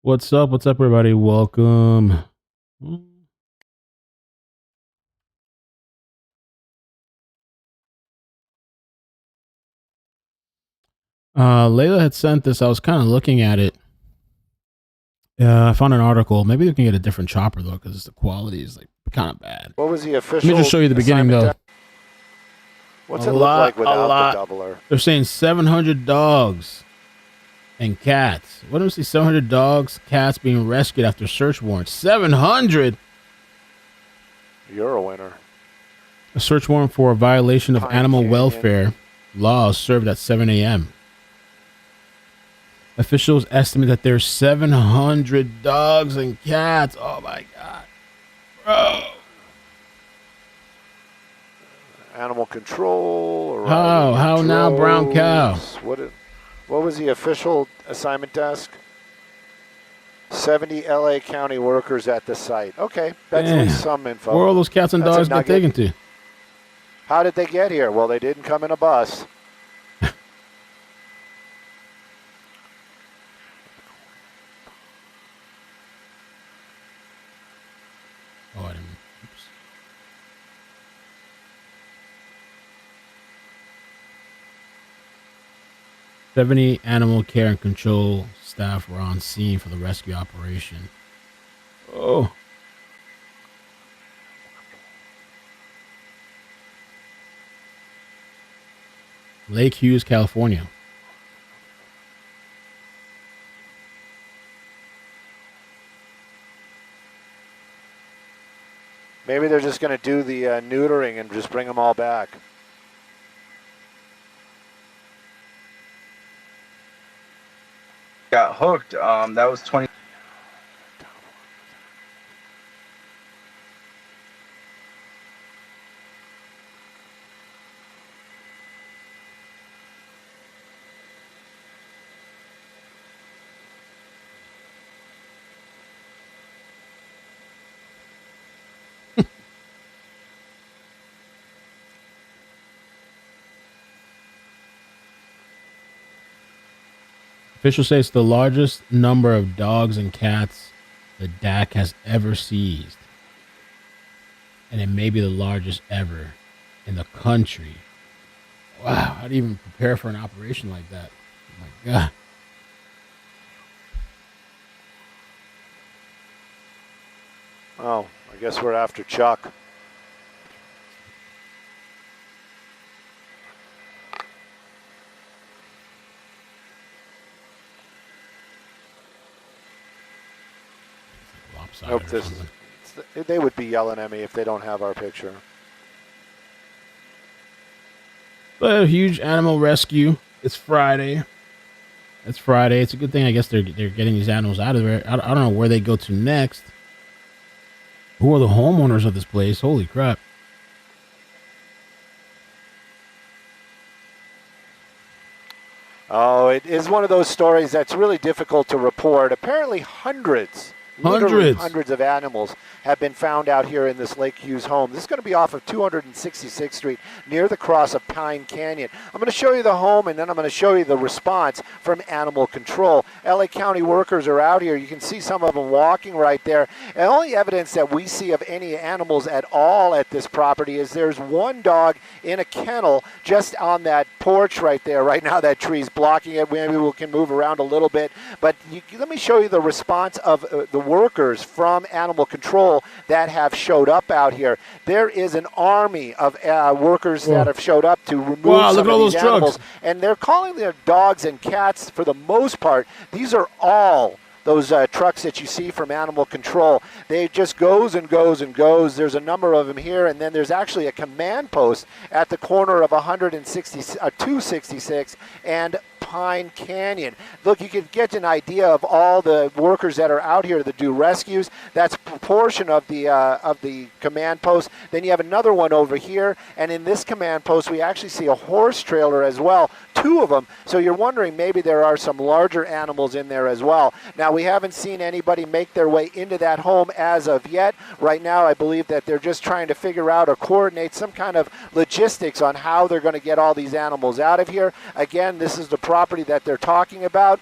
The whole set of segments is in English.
What's up? What's up, everybody? Welcome. Layla had sent this. I was kind of looking at it. I found an article. Maybe we can get a different chopper though, because the quality is like kind of bad. What was the Let me official just show you the beginning though. What's it look like without the doubler? They're saying 700 dogs and cats. What do we see? 700 dogs, cats being rescued after search warrant. 700. You're a winner. A search warrant for a violation of Pine animal Canyon. welfare laws served at 7 a.m. Officials estimate that there's 700 dogs and cats. Oh my god, bro! Animal control. How now, brown cow? What was the official assignment desk? 70 LA County workers at the site. Okay, that's at least some info. Where all those cats and dogs get taken to? How did they get here? Well, they didn't come in a bus. Oh, I didn't. Oops. "70 animal care and control staff were on scene for the rescue operation." Oh. Lake Hughes, California. Maybe they're just going to do the neutering and just bring them all back. Got hooked. That was 20. Officials say it's the largest number of dogs and cats the DAC has ever seized. And it may be the largest ever in the country. Wow, how do you even prepare for an operation like that? Oh my God. Oh, I guess we're after Chuck. Nope, they would be yelling at me if they don't have our picture. But a huge animal rescue. It's Friday. It's Friday. It's a good thing, I guess, they're getting these animals out of there. I don't know where they go to next. Who are the homeowners of this place? Holy crap. Oh, it is one of those stories that's really difficult to report. Apparently hundreds of animals have been found out here in this Lake Hughes home. This is going to be off of 266th Street near the cross of Pine Canyon. I'm going to show you the home, and then I'm going to show you the response from animal control. LA County workers are out here. You can see some of them walking right there. And the only evidence that we see of any animals at all at this property is there's one dog in a kennel just on that porch right there. Right now that tree's blocking it. Maybe we can move around a little bit. But let me show you the response of the workers from animal control that have showed up out here. There is an army of workers that have showed up to remove some of these animals. And they're calling their dogs and cats, for the most part, these are all those trucks that you see from animal control. They just goes and goes and goes. There's a number of them here, and then there's actually a command post at the corner of 266 and Pine Canyon. Look, you can get an idea of all the workers that are out here that do rescues. That's a portion of the command post. Then you have another one over here, and in this command post, we actually see a horse trailer as well, 2 of them. So you're wondering maybe there are some larger animals in there as well. Now, we haven't seen anybody make their way into that home as of yet. Right now, I believe that they're just trying to figure out or coordinate some kind of logistics on how they're going to get all these animals out of here. Again, this is the property that they're talking about.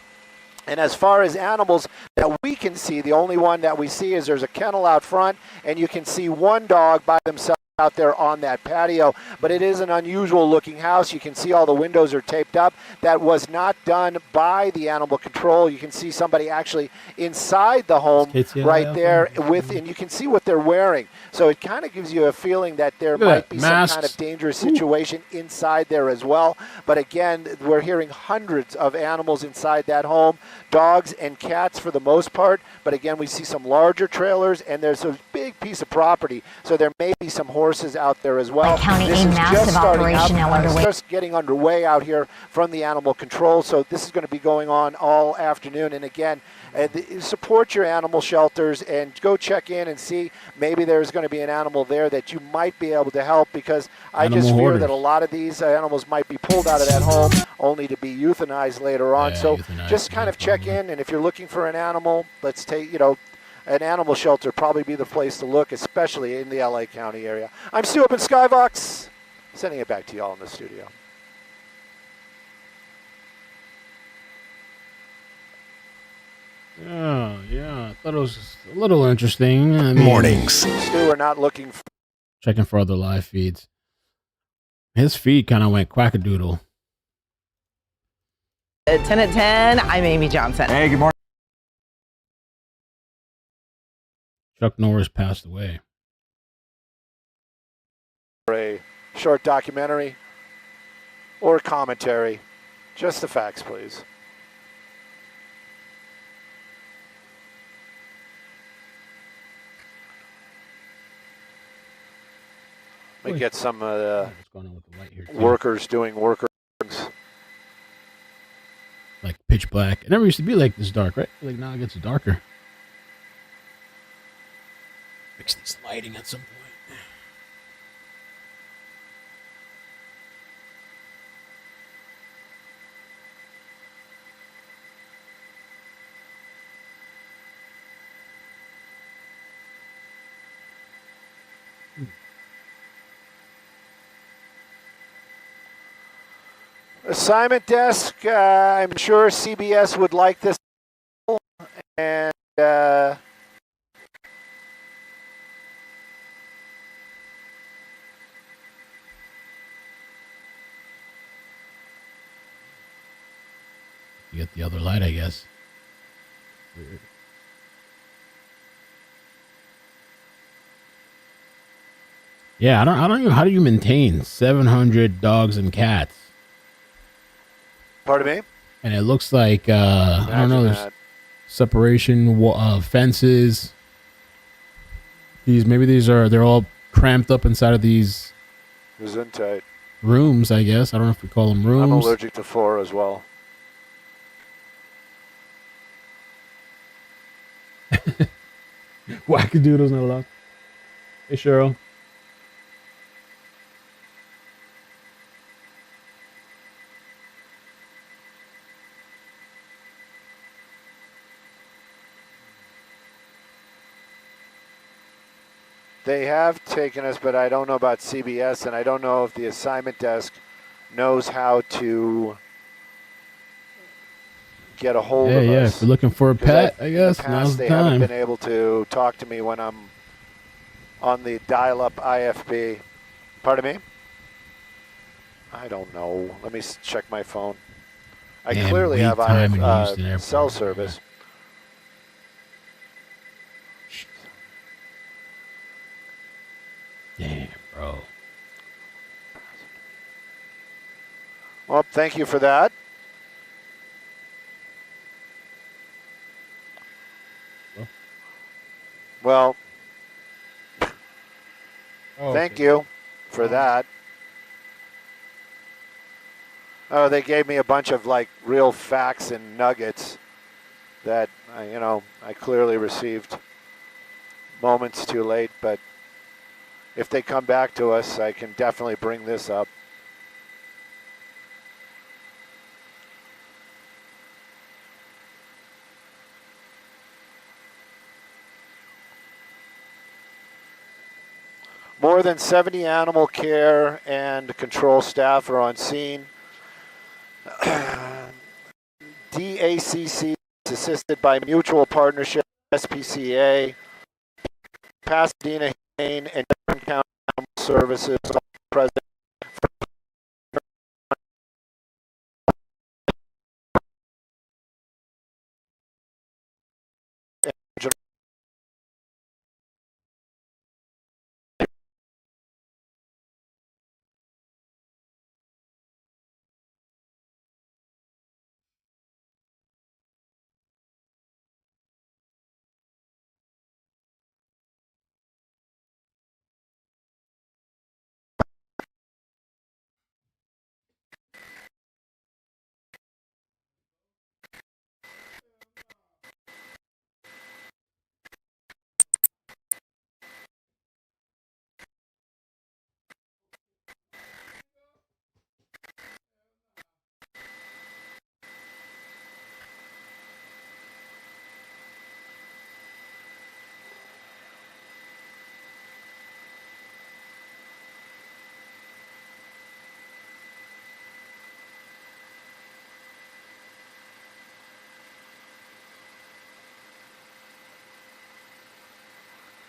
And as far as animals that we can see, the only one that we see is there's a kennel out front, and you can see one dog by themselves out there on that patio. But it is an unusual looking house. You can see all the windows are taped up. That was not done by the animal control. You can see somebody actually inside the home right there with, and you can see what they're wearing. So it kind of gives you a feeling that there might be some kind of dangerous situation inside there as well. But again, we're hearing hundreds of animals inside that home, dogs and cats for the most part. But again, we see some larger trailers, and there's a big piece of property. So there may be some horses out there as well. This is massive operation now underway. Just getting underway out here from the animal control. So this is going to be going on all afternoon. And again, support your animal shelters and go check in and see maybe there's going to be an animal there that you might be able to help, because I just fear that a lot of these animals might be pulled out of that home only to be euthanized later on. So just kind of check in, and if you're looking for an animal, let's take, an animal shelter probably be the place to look, especially in the LA County area. I'm Stu up in Skybox, sending it back to y'all in the studio. Yeah. I thought it was a little interesting. Mornings. Stu, we're not looking for... Checking for other live feeds. His feed kind of went quackadoodle. 10 at 10, I'm Amy Johnson. Hey, good morning. Chuck Norris passed away. A short documentary or commentary. Just the facts, please. Let me get some What's going on with the light here? workers doing worker. Like pitch black. It never used to be like this dark, right? Like now it gets darker. Fix this lighting at some point. Assignment desk, I'm sure CBS would like this, and You get the other light, I guess. Weird. Yeah, I don't know. How do you maintain 700 dogs and cats? Pardon me? And it looks like, I don't know, there's separation, fences. They're all cramped up inside of these Gesundheit. rooms, I guess. I don't know if we call them rooms. I'm allergic to 4 as well. Wackadoodle's not allowed. Hey, Cheryl. They have taken us, but I don't know about CBS, and I don't know if the assignment desk knows how to get a hold of us. Yeah, if you're looking for a pet, I guess now's the they time. haven't been able to talk to me when I'm on the dial-up IFB. Pardon me? I don't know. Let me check my phone. I clearly have cell service. Damn, bro. Well, thank you for that. Well, thank you for that. Oh, they gave me a bunch of like real facts and nuggets that I clearly received moments too late, but if they come back to us, I can definitely bring this up. More than 70 animal care and control staff are on scene. DACC assisted by Mutual Partnership, SPCA, Pasadena Humane, and Jefferson County Animal Services. President.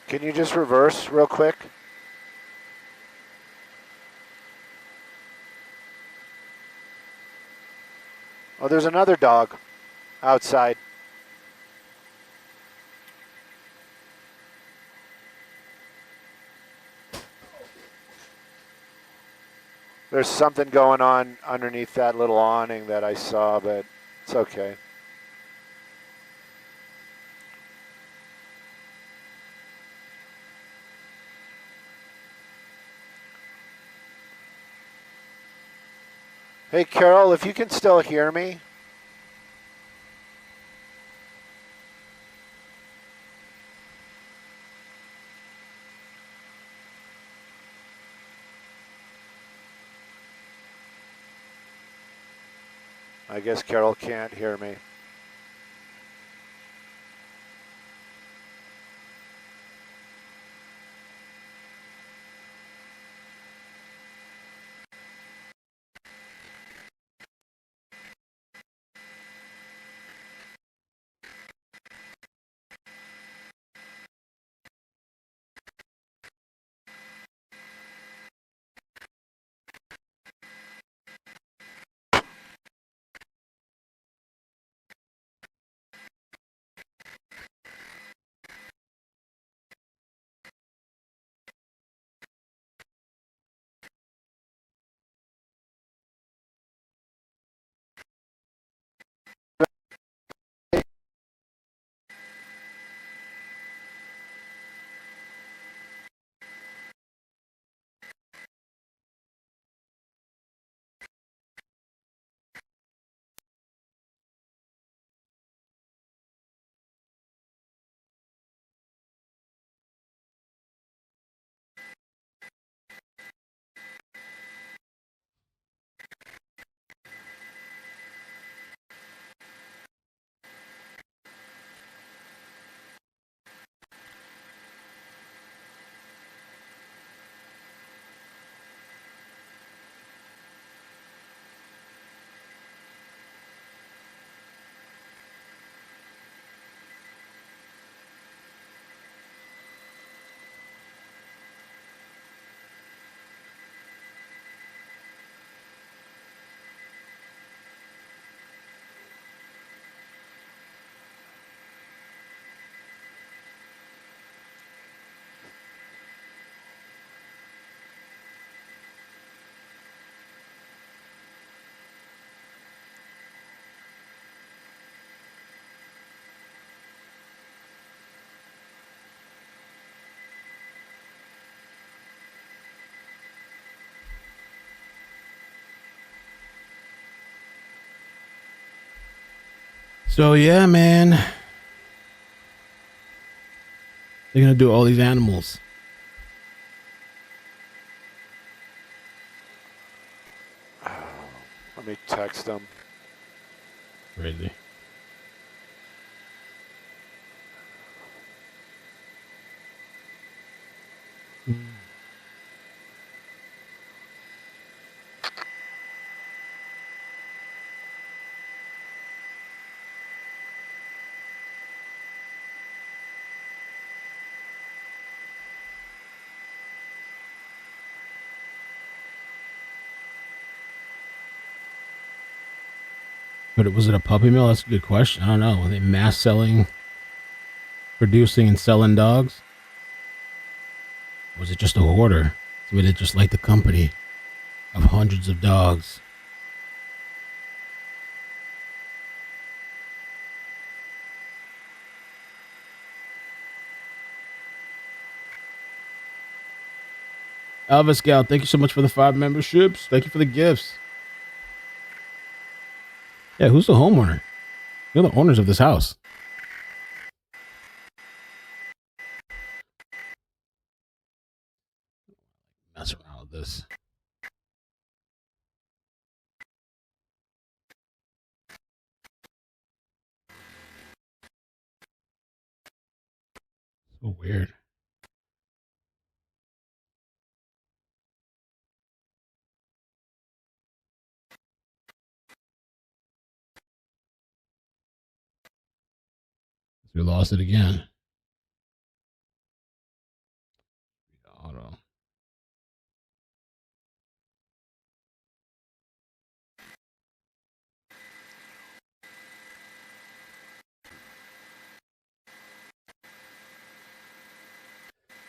Can you just reverse real quick? Oh, there's another dog outside. There's something going on underneath that little awning that I saw, but it's okay. Hey, Carol, if you can still hear me. I guess Carol can't hear me. So yeah, man, they're gonna do all these animals. Let me text them. Crazy. But was it a puppy mill? That's a good question. I don't know. Were they mass selling, producing, and selling dogs? Or was it just a hoarder? So it just like the company of hundreds of dogs. Alva Scout, thank you so much for the 5 memberships. Thank you for the gifts. Yeah, who's the homeowner? You're the owners of this house. Mess around with this. So weird. We lost it again. Auto.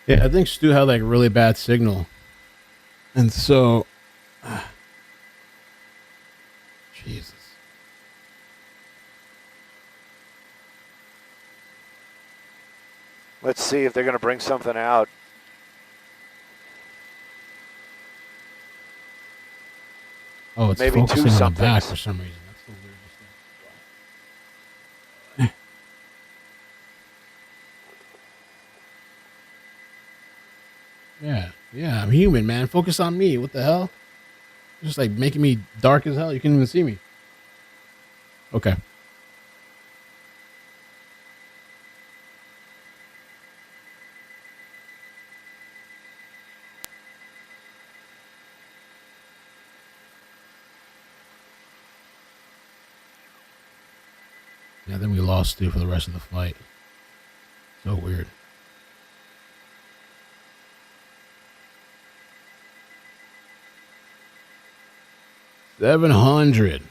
Yeah, I think Stu had like really bad signal. And so Jesus. Let's see if they're going to bring something out. Oh, it's maybe focusing two on the back somethings for some reason. That's the weirdest thing. Yeah, I'm human, man. Focus on me. What the hell? Just like making me dark as hell. You can't even see me. Okay. Yeah, then we lost Stu for the rest of the flight. So weird. $700.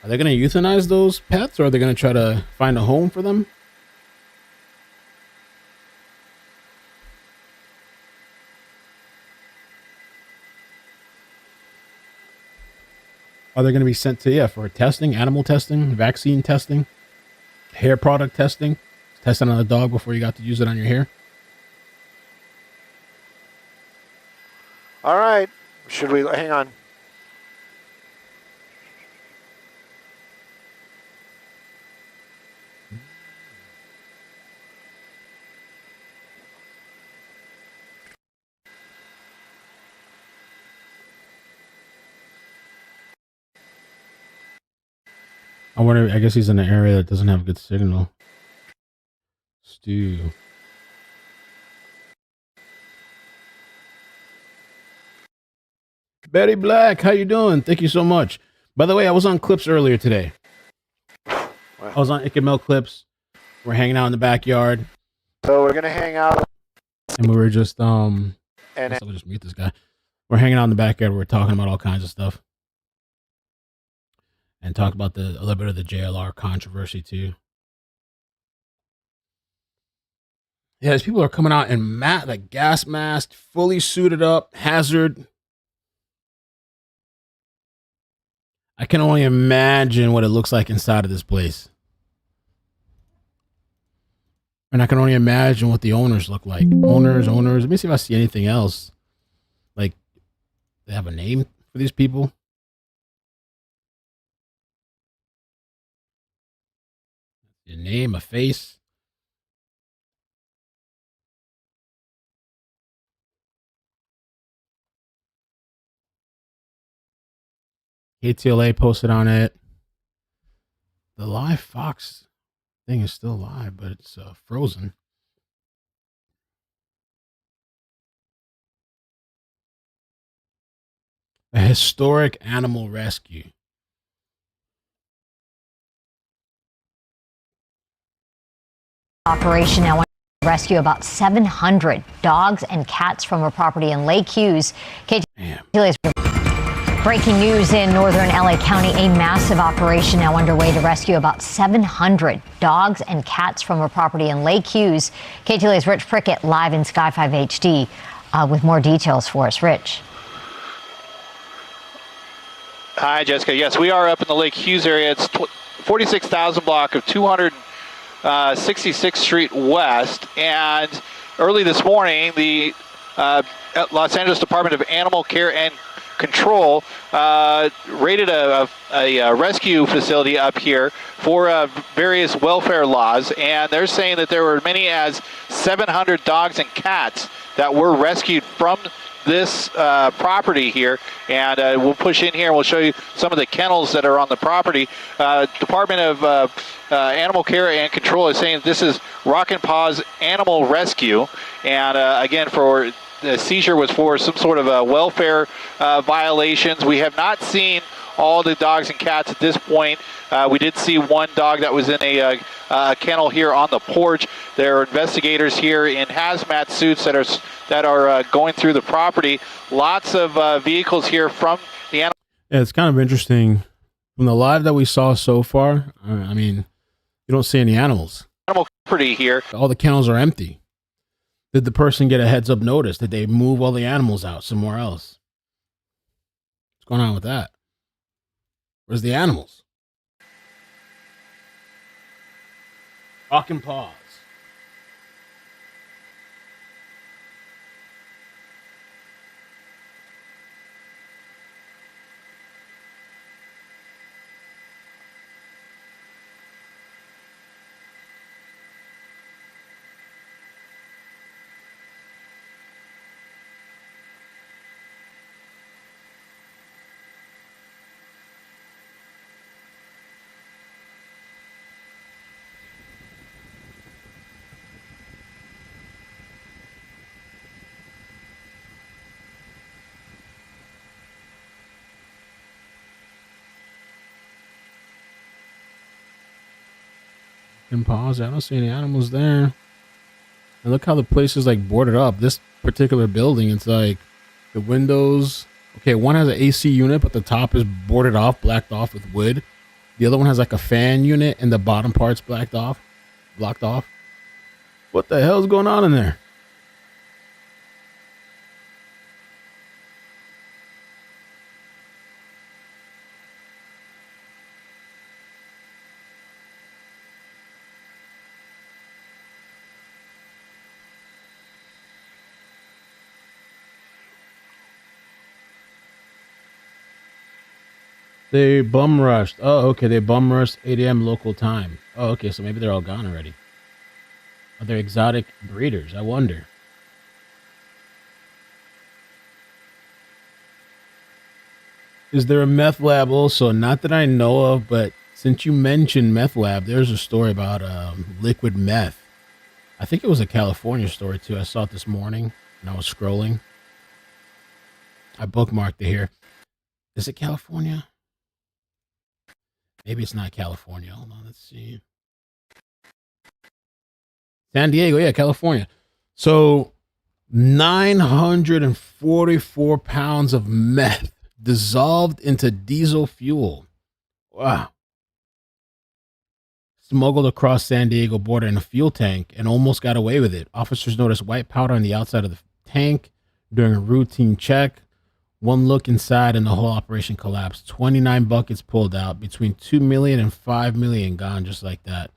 Are they going to euthanize those pets, or are they going to try to find a home for them? Are they going to be sent to, for testing, animal testing, vaccine testing, hair product testing, testing on a dog before you got to use it on your hair? All right. Should we hang on? I wonder, I guess he's in an area that doesn't have good signal. Stu. Betty Black, how you doing? Thank you so much. By the way, I was on Clips earlier today. I was on Icamel Clips. We're hanging out in the backyard. So we're gonna hang out. And we were just I'll just mute this guy. We're hanging out in the backyard. We're talking about all kinds of stuff. And talked about a little bit of the JLR controversy too. Yeah, these people are coming out in like gas masked, fully suited up, hazard. I can only imagine what it looks like inside of this place. And I can only imagine what the owners look like. Owners. Let me see if I see anything else. Like, they have a name for these people. A name, a face. KTLA posted on it. The live Fox thing is still live, but it's frozen. A historic animal rescue. Operation now rescue about 700 dogs and cats from a property in Lake Hughes. Damn. Breaking news in northern LA County. A massive operation now underway to rescue about 700 dogs and cats from a property in Lake Hughes. KTLA's Rich Prickett live in Sky 5 HD with more details for us. Rich. Hi, Jessica. Yes, we are up in the Lake Hughes area. It's 46,000 block of 266th Street West. And early this morning, the Los Angeles Department of Animal Care and Control raided a rescue facility up here for various welfare laws, and they're saying that there were many as 700 dogs and cats that were rescued from this property here. And we'll push in here and we'll show you some of the kennels that are on the property. Department of Animal Care and Control is saying this is Rockin' Paws Animal Rescue, and again, for the seizure was for some sort of welfare violations. We have not seen all the dogs and cats at this point. We did see one dog that was in a kennel here on the porch. There are investigators here in hazmat suits that are going through the property. Lots of vehicles here from the animal. Yeah, it's kind of interesting. From the live that we saw so far, I mean, you don't see any animals. Animal property here. All the kennels are empty. Did the person get a heads up notice? Did they move all the animals out somewhere else? What's going on with that? Where's the animals? Rockin' Paws. And Paws. I don't see any animals there. And look how the place is like boarded up. This particular building, it's like the windows. Okay, one has an AC unit, but the top is boarded off, blacked off with wood. The other one has like a fan unit, and the bottom part's blocked off. What the hell's going on in there? They bum rushed. Oh, okay. They bum rushed 8 a.m. local time. Oh, okay. So maybe they're all gone already. Are they exotic breeders? I wonder. Is there a meth lab also? Not that I know of, but since you mentioned meth lab, there's a story about liquid meth. I think it was a California story too. I saw it this morning and I was scrolling. I bookmarked it here. Is it California? Maybe it's not California. Hold on, let's see. San Diego, yeah, California. So 944 pounds of meth dissolved into diesel fuel. Wow. Smuggled across San Diego border in a fuel tank and almost got away with it. Officers noticed white powder on the outside of the tank during a routine check. One look inside and the whole operation collapsed. 29 buckets pulled out, between 2 million and 5 million gone just like that.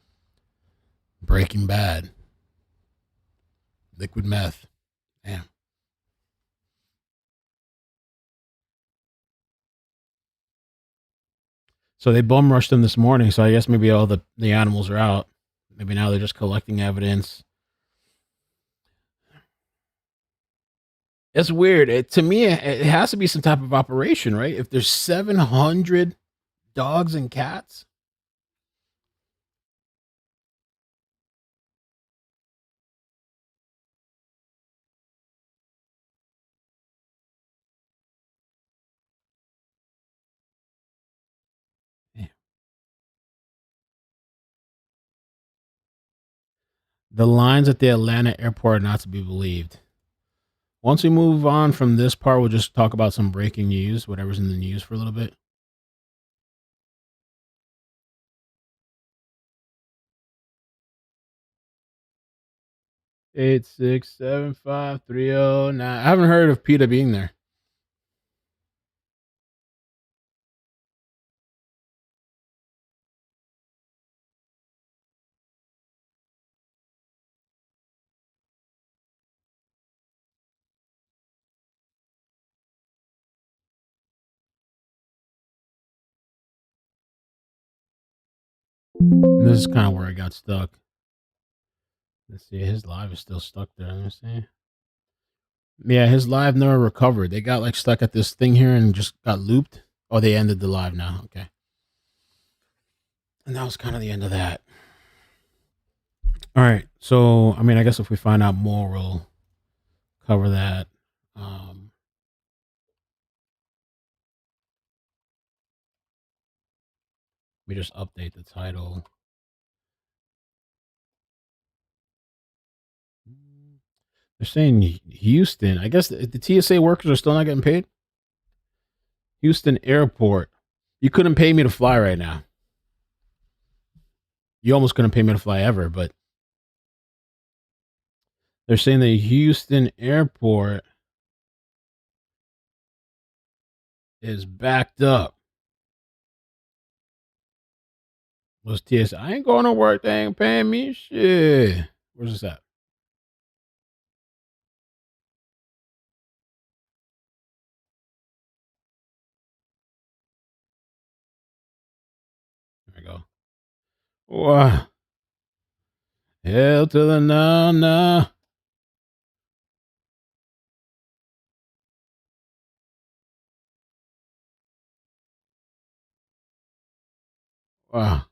Breaking Bad. Liquid meth. Damn. So they bum rushed them this morning. So I guess maybe all the animals are out. Maybe now they're just collecting evidence. It's weird. To me, it has to be some type of operation, right? If there's 700 dogs and cats. Yeah. The lines at the Atlanta airport are not to be believed. Once we move on from this part, we'll just talk about some breaking news, whatever's in the news for a little bit. Eight, 6, 7, 5, 3, 0, 9. I haven't heard of PETA being there. And this is kind of where I got stuck. Let's see. His live is still stuck there. Let me see. Yeah, his live never recovered. They got like stuck at this thing here and just got looped. Oh, they ended the live now. Okay. And that was kind of the end of that. All right. So, I mean, I guess if we find out more, we'll cover that. We just update the title. They're saying Houston. I guess the TSA workers are still not getting paid. Houston Airport. You couldn't pay me to fly right now. You almost couldn't pay me to fly ever, but they're saying the Houston Airport is backed up. Was TSA? I ain't going to work. They ain't paying me shit. Where's this at? There we go. Wow. Hell to the no, no. Wow.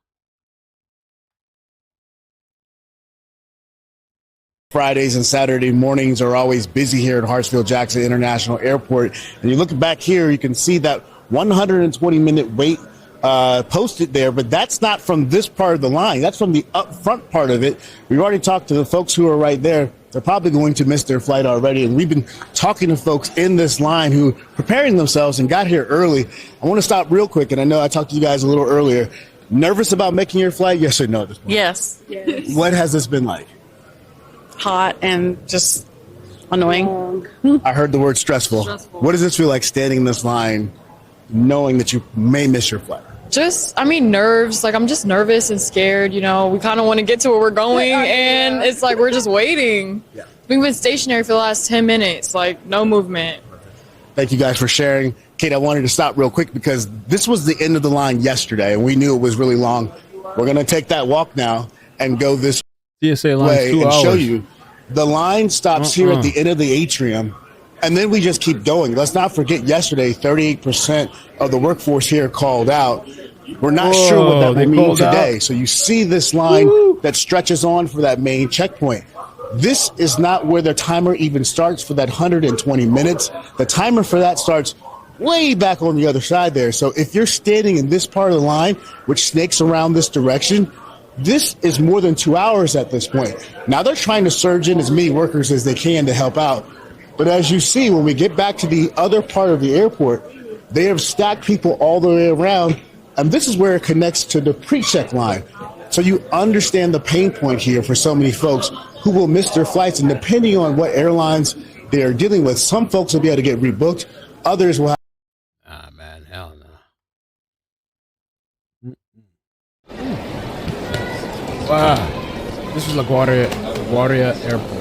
Fridays and Saturday mornings are always busy here at Hartsfield-Jackson International Airport. And you look back here, you can see that 120-minute wait posted there, but that's not from this part of the line. That's from the up front part of it. We've already talked to the folks who are right there. They're probably going to miss their flight already. And we've been talking to folks in this line who are preparing themselves and got here early. I want to stop real quick, and I know I talked to you guys a little earlier. Nervous about making your flight? Yes or no at this point? Yes. Yes. What has this been like? Hot and just annoying. I heard the word stressful. What does this feel like standing in this line knowing that you may miss your flight? Nerves. Like, I'm just nervous and scared. You know, we kind of want to get to where we're going, and it's like we're just waiting. Yeah. We've been stationary for the last 10 minutes, like no movement. Thank you guys for sharing. Kate, I wanted to stop real quick because this was the end of the line yesterday, and we knew it was really long. We're going to take that walk now and go this TSA way and 2 hours. show you. The line stops here at the end of the atrium, and then we just keep going. Let's not forget yesterday, 38% of the workforce here called out. We're not sure what that will mean today. Out. So you see this line that stretches on for that main checkpoint. This is not where the timer even starts for that 120 minutes. The timer for that starts way back on the other side there. So if you're standing in this part of the line, which snakes around this direction, this is more than 2 hours at this point. Now they're trying to surge in as many workers as they can to help out. But as you see, when we get back to the other part of the airport, they have stacked people all the way around. And this is where it connects to the pre-check line. So you understand the pain point here for so many folks who will miss their flights. And depending on what airlines they are dealing with, some folks will be able to get rebooked. Others will have. Ah, man, hell no. Wow. This is LaGuardia Airport.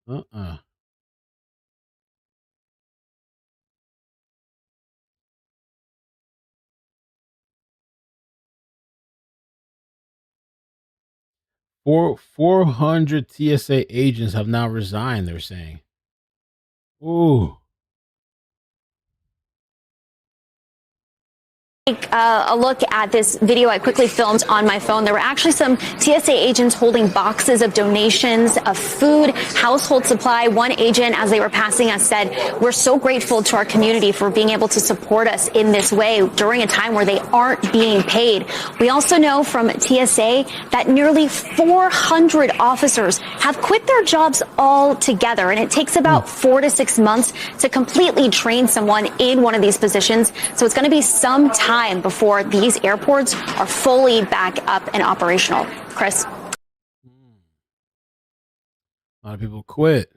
Uh-uh. Four 400 TSA agents have now resigned, they're saying. Ooh. Take a look at this video I quickly filmed on my phone. There were actually some TSA agents holding boxes of donations of food, household supply. One agent, as they were passing us, said, "We're so grateful to our community for being able to support us in this way during a time where they aren't being paid." We also know from TSA that nearly 400 officers have quit their jobs altogether, and it takes about 4 to 6 months to completely train someone in one of these positions. So it's going to be some time before these airports are fully back up and operational. Chris. A lot of people quit.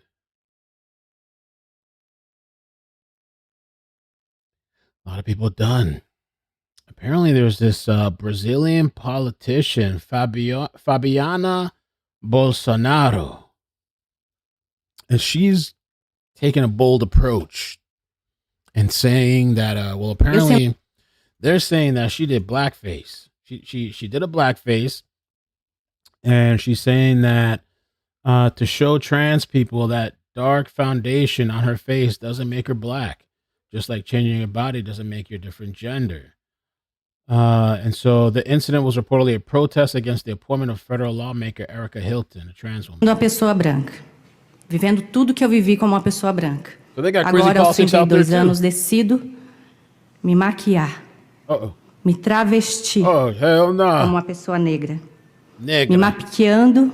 A lot of people done. Apparently, there's this Brazilian politician, Fabiana Bolsonaro, and she's taking a bold approach and saying that, well, apparently they're saying that she did blackface. She did a blackface, and she's saying that to show trans people that dark foundation on her face doesn't make her black, just like changing your body doesn't make you a different gender. And so the incident was reportedly a protest against the appointment of federal lawmaker Erica Hilton, a trans woman. Uma pessoa branca, vivendo tudo que eu vivi como uma pessoa branca. So they got crazy Agora, aos politics out there 32 anos, too. decido me maquiar, me travestir como uma pessoa negra, me maquiando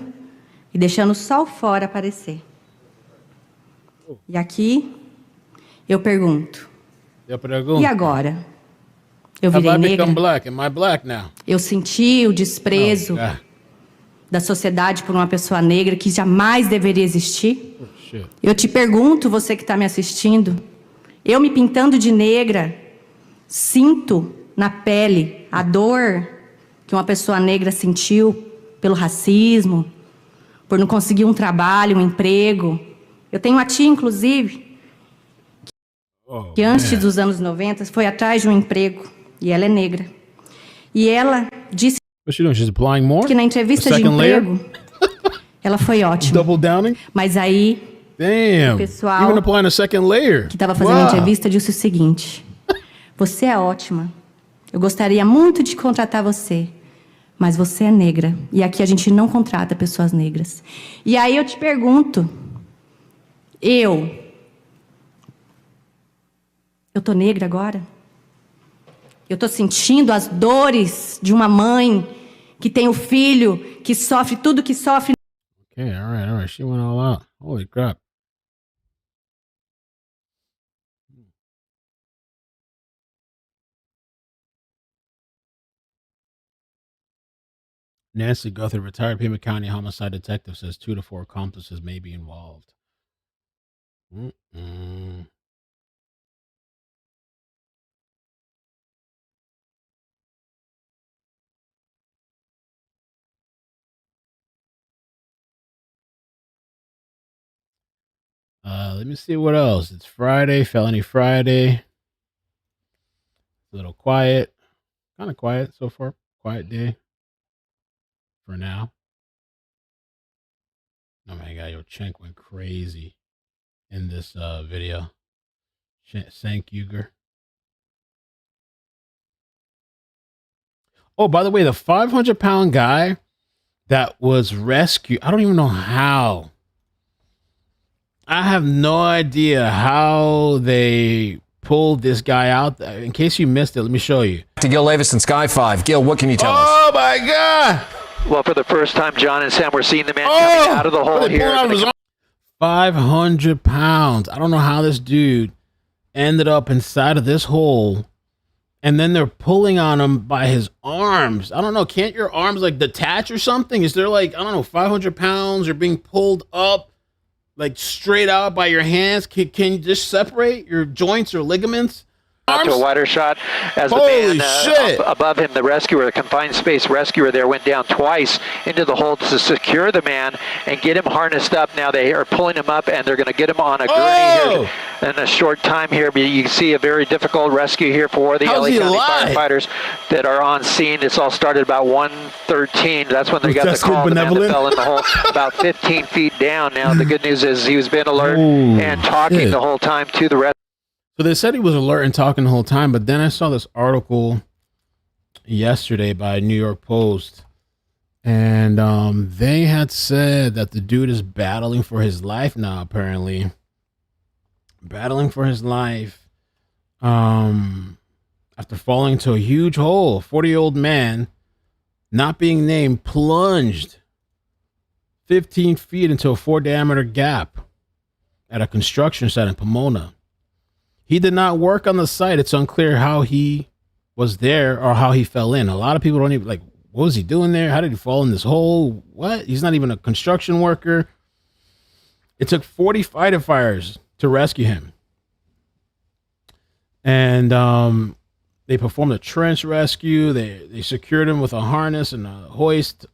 e deixando só o fora aparecer. E aqui eu pergunto, e agora? Eu virei negra? Black? Am I black now? Eu senti o desprezo da sociedade por uma pessoa negra que jamais deveria existir? Eu te pergunto, você que está me assistindo, eu me pintando de negra, sinto na pele a dor que uma pessoa negra sentiu pelo racismo, por não conseguir um trabalho, um emprego. Eu tenho uma tia, inclusive, que antes dos anos 90 foi atrás de um emprego, e ela é negra. E ela disse que na entrevista de emprego ela foi ótima. Mas aí o pessoal que estava fazendo a entrevista disse o seguinte: você é ótima, eu gostaria muito de contratar você, mas você é negra, e aqui a gente não contrata pessoas negras. E aí eu te pergunto, eu tô negra agora? Eu tô sentindo as dores de uma mãe que tem o filho que sofre tudo que sofre. Okay, all right. She went all out. Holy crap. Nancy Guthrie, retired Pima County homicide detective, says 2 to 4 accomplices may be involved. Let me see what else. It's Friday, Felony Friday. A little quiet. Kind of quiet so far. Quiet day. For now. Oh my god, yo, Cenk went crazy in this video. Cenk Uyghur. Oh, by the way, the 500-pound guy that was rescued, I don't even know how. I have no idea how they pulled this guy out. In case you missed it, let me show you. To Gil Davis and Sky 5. Gil, what can you tell us? Oh my god! Well, for the first time, John and Sam, we're seeing the man coming out of the hole here. 500 pounds. I don't know how this dude ended up inside of this hole. And then they're pulling on him by his arms. I don't know. Can't your arms like detach or something? Is there like, I don't know, 500 pounds? You're being pulled up like straight out by your hands. Can you just separate your joints or ligaments? To a wider shot as the man above him, the rescuer, the confined space rescuer there, went down twice into the hole to secure the man and get him harnessed up. Now they are pulling him up and they're going to get him on a gurney here in a short time here. But you can see a very difficult rescue here for the LA County firefighters that are on scene. It's all started about 1:13. That's when they got the call. The man that fell in the hole about 15 feet down. Now the good news is he was being alert and talking the whole time to the rescue. So they said he was alert and talking the whole time, but then I saw this article yesterday by New York Post. And they had said that the dude is battling for his life now, apparently. Battling for his life. After falling into a huge hole, a 40-year-old man, not being named, plunged 15 feet into a 4-diameter gap at a construction site in Pomona. He did not work on the site. It's unclear how he was there or how he fell in. A lot of people don't even, like, what was he doing there? How did he fall in this hole? What? He's not even a construction worker. It took 40 firefighters to rescue him. And they performed a trench rescue. They secured him with a harness and a hoist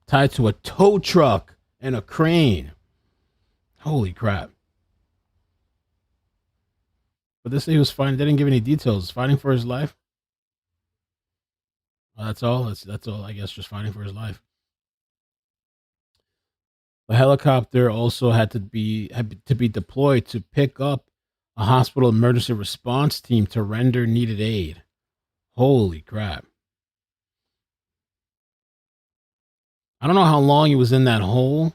tied to a tow truck and a crane. Holy crap. But this thing he was fighting, they didn't give any details. Fighting for his life. Well, that's all. That's all, I guess, just fighting for his life. The helicopter also had to be deployed to pick up a hospital emergency response team to render needed aid. Holy crap. I don't know how long he was in that hole,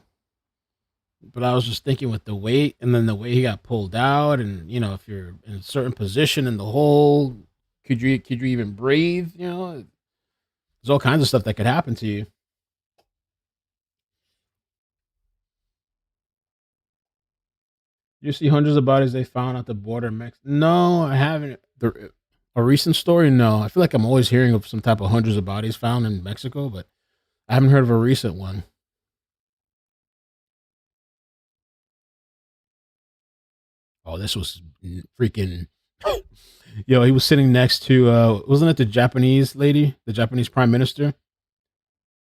but I was just thinking with the weight and then the way he got pulled out, and you know, if you're in a certain position in the hole, could you even breathe? You know, there's all kinds of stuff that could happen to you. You see hundreds of bodies they found at the border in Mexico? No, I haven't. A recent story? No. I feel like I'm always hearing of some type of hundreds of bodies found in Mexico, but I haven't heard of a recent one. Oh, this was freaking... Yo, he was sitting next to, wasn't it the Japanese lady? The Japanese prime minister?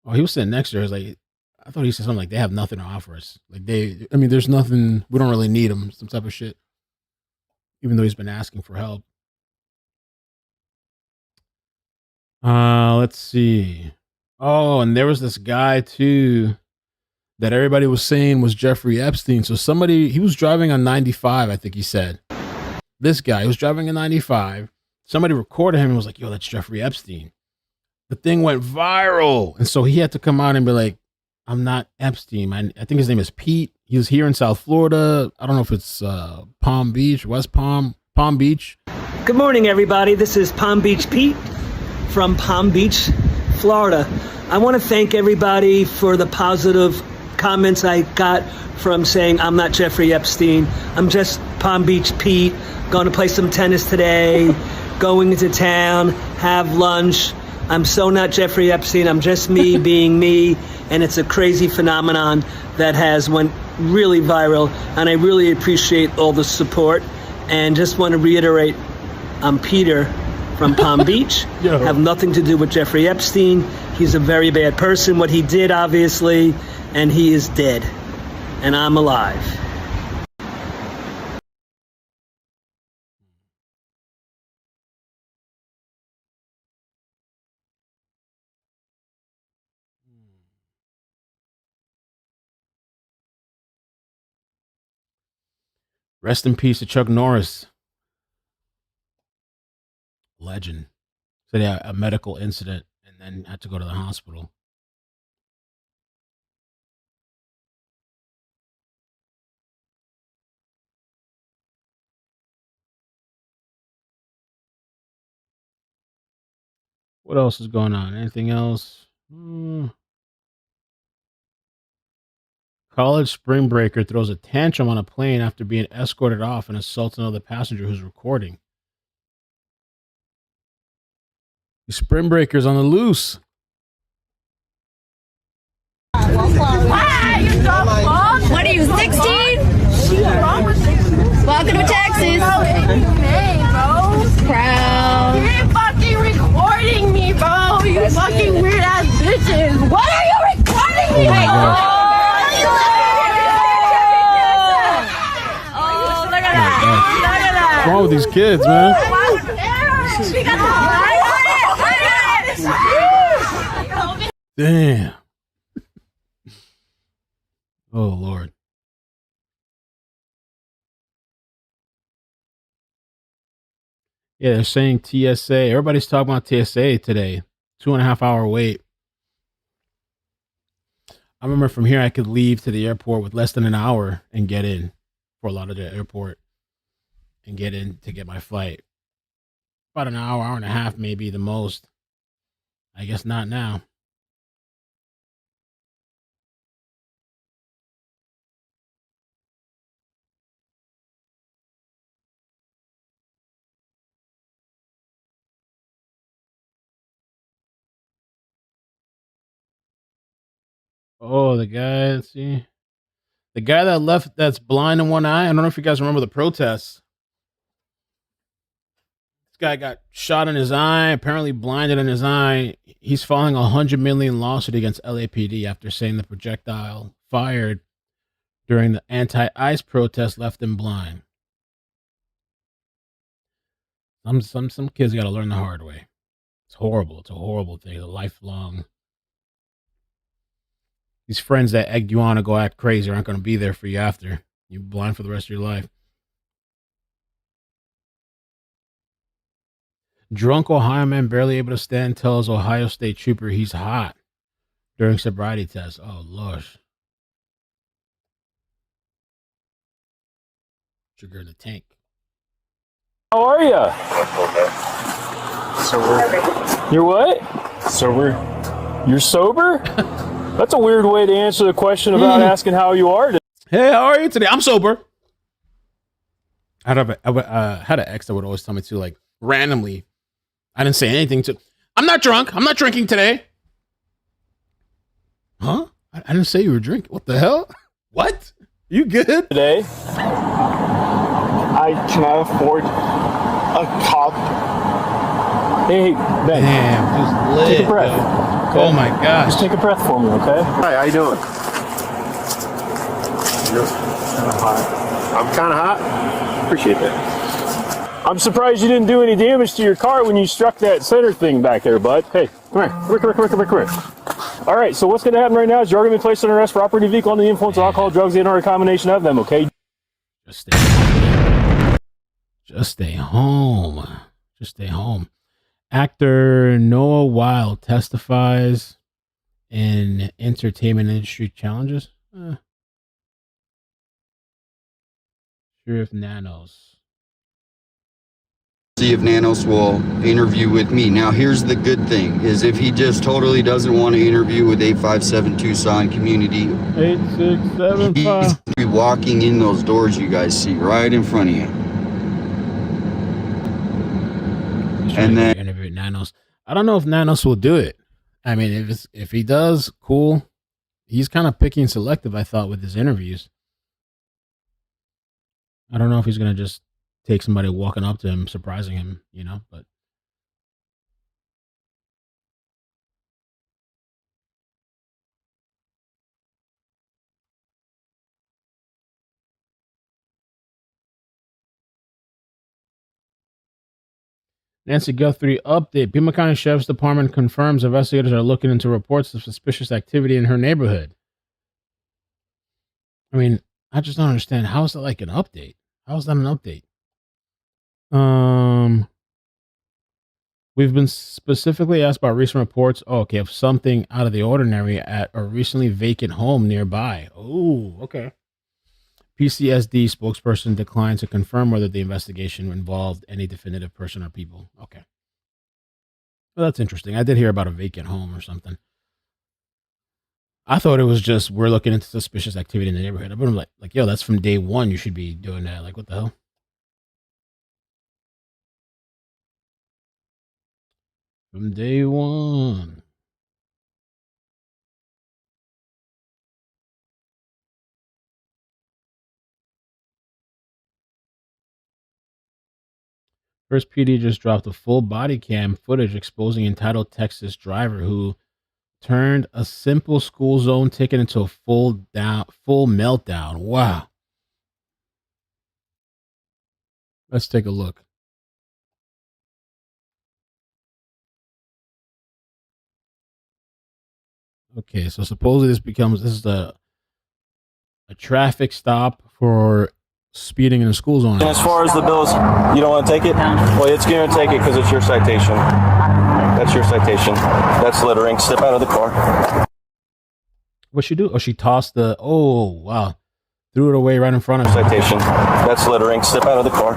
Oh, he was sitting next to her. I was like, I thought he said something like, they have nothing to offer us. Like, there's nothing, we don't really need them, some type of shit. Even though he's been asking for help. Let's see. Oh, and there was this guy too that everybody was saying was Jeffrey Epstein. So he was driving on 95, I think he said. This guy was driving a 95. Somebody recorded him and was like, yo, that's Jeffrey Epstein. The thing went viral. And so he had to come out and be like, I'm not Epstein. I think his name is Pete. He was here in South Florida. I don't know if it's Palm Beach, West Palm Beach. Good morning, everybody. This is Palm Beach Pete from Palm Beach, Florida. I want to thank everybody for the positive comments I got from saying I'm not Jeffrey Epstein. I'm just Palm Beach Pete. Going to play some tennis today, going into town, have lunch. I'm so not Jeffrey Epstein. I'm just me being me. And it's a crazy phenomenon that has went really viral. And I really appreciate all the support. And just want to reiterate, I'm Peter from Palm Beach. Have nothing to do with Jeffrey Epstein. He's a very bad person, what he did, obviously. And he is dead. And I'm alive. Rest in peace to Chuck Norris. Legend. Said he had a medical incident and then had to go to the hospital. What else is going on? Anything else? College spring breaker throws a tantrum on a plane after being escorted off and assaults another passenger who's recording. The spring breaker's on the loose. What are you, 16? Welcome to Texas. Proud. You're fucking recording me, bro. You fucking weird ass bitches. What are you recording me? Oh, look at that. What's wrong with these kids, man? Damn. Oh, Lord. Yeah, they're saying TSA. Everybody's talking about TSA today. 2.5 hour wait. I remember from here I could leave to the airport with less than an hour and get in for a lot of the airport and get in to get my flight. About an hour, hour and a half, maybe the most. I guess not now. Oh, the guy, let's see. The guy that left that's blind in one eye. I don't know if you guys remember the protests. This guy got shot in his eye, apparently blinded in his eye. He's filing a $100 million lawsuit against LAPD after saying the projectile fired during the anti-ICE protest left him blind. Some kids got to learn the hard way. It's horrible. It's a horrible thing. A lifelong. These friends that egged you on to go act crazy aren't going to be there for you after. You're blind for the rest of your life. Drunk Ohio man barely able to stand tells Ohio State trooper he's hot during sobriety test. Oh, lush. Sugar in the tank. How are you? Sober. You're what? Sober. You're sober? That's a weird way to answer the question about asking how you are. Hey, how are you today? I'm sober. I had an ex that would always tell me to, like, randomly. I didn't say anything to. I'm not drunk. I'm not drinking today. Huh? I didn't say you were drinking. What the hell? What? You good? Today, I cannot afford a cup. Hey, Ben. Damn, just lit. Take a breath. Okay? Oh my gosh. Just take a breath for me, okay? Hi, how you doing? You're kind of hot. I'm kind of hot? Appreciate that. I'm surprised you didn't do any damage to your car when you struck that center thing back there, bud. Hey, come here. Come here. All right, so what's going to happen right now is you're going to be placed under arrest for operating a vehicle under the influence of alcohol, drugs, and or a combination of them, okay? Just stay home. Just stay home. Actor Noah Wild testifies in entertainment industry challenges. Sheriff Nanos. See if Nanos will interview with me. Now, here's the good thing, is if he just totally doesn't want to interview with 857 Tucson community, 8675. he's be walking in those doors you guys see right in front of you. And then interview Nanos. I don't know if Nanos will do it. I mean, if he does, cool. He's kind of picky and selective, I thought, with his interviews. I don't know if he's going to just take somebody walking up to him, surprising him, but. Nancy Guthrie update. Pima County Sheriff's Department confirms investigators are looking into reports of suspicious activity in her neighborhood. I mean, I just don't understand. How is that like an update? How is that an update? We've been specifically asked about recent reports. Oh, okay, of something out of the ordinary at a recently vacant home nearby. Oh, okay. PCSD spokesperson declined to confirm whether the investigation involved any definitive person or people. Okay. Well, that's interesting. I did hear about a vacant home or something. I thought it was just, we're looking into suspicious activity in the neighborhood. I've been like, yo, that's from day one. You should be doing that. Like, what the hell? From day one. First PD just dropped a full body cam footage exposing entitled Texas driver who turned a simple school zone ticket into a full meltdown. Wow. Let's take a look. Okay, so supposedly this is a traffic stop for speeding in a school zone. And as far as the bills, you don't want to take it? Well, it's going to take it because it's your citation. That's your citation. That's littering. Step out of the car. What'd she do? Oh, she tossed the. Oh, wow. Threw it away right in front of her. Citation. That's littering. Step out of the car.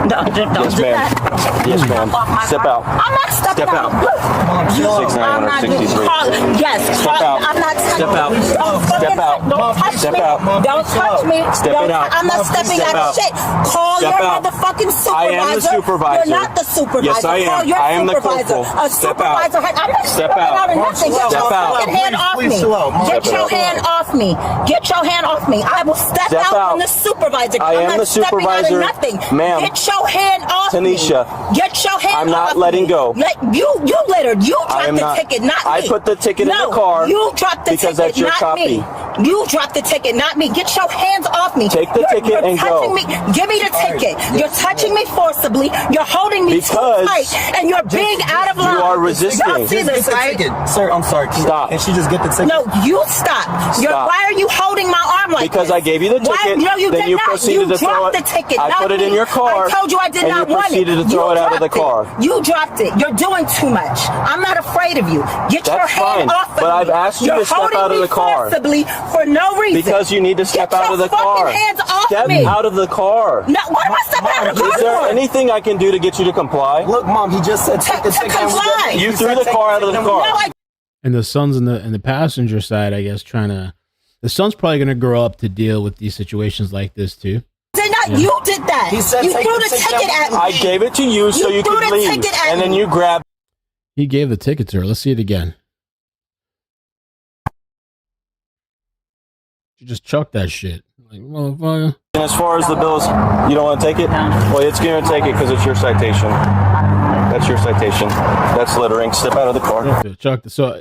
Don't Yes, do ma'am. that. Yes, ma'am. Step out. I'm not stepping Step out. Look, I'm not 6963. Yes. Step out. I'm not touching. Step out. Don't Step out. Don't touch Step me. out. Don't touch me. Step it out. I'm not stepping Step out out. of shit. Call Step your out. motherfucking supervisor. I am the supervisor. You're not the supervisor. Yes, I am. Call your I am the supervisor. corporal. A Step supervisor. out. I'm not Step stepping out. out of nothing. Get Step your out. fucking hand off me. Get your hand off me. Get your hand off me. I will step out on the supervisor. I am I'm the not stepping out of supervisor. nothing. Ma'am. Get your hand off Tanisha. me. Get your hand off I'm not me. letting go. You littered. You I dropped am the not. ticket, not me. I put the ticket in No, the car. You dropped the because ticket, that's your not copy. me. You dropped the ticket, not me. Get your hands off me. Take the ticket you're and touching go. Me. Give me the ticket. You're touching me forcibly. You're holding me too tight, and you're being out of line. You are resisting. Y'all see this, right? Sir, I'm sorry. Stop. And she just get the ticket. No, you stop. Why are you holding my arm like because this? I gave you the ticket. No, you then did you not. proceeded You to throw dropped it. the ticket. I not put it in me. your car. I told you I did and not you want it. proceeded to throw it out of the car. You dropped it. You're doing too much. I'm not afraid of you. Get your That's hand fine, off of but me. I've asked you You're to step holding out of me the car. forcibly for no reason. Because you need to step out of the car. Get your fucking hands off Step me. out of the car. No, what am I stepping out of the car Is there for? anything I can do to get you to comply? Look, Mom, he just said take the ticket. comply. You threw the car out of the car. And the son's in the passenger side, I guess, trying to. The son's probably going to grow up to deal with these situations like this too. Did not. You did that. He said You take threw the the ticket ticket at me. I gave it to you so you threw could the leave, ticket at and then me. you grabbed. He gave the ticket to her. Let's see it again. She just chucked that shit. Like, motherfucker. And as far as the bills, you don't want to take it? Well, it's going to take it because it's your citation. That's your citation. That's littering. Step out of the car. Chuck. So,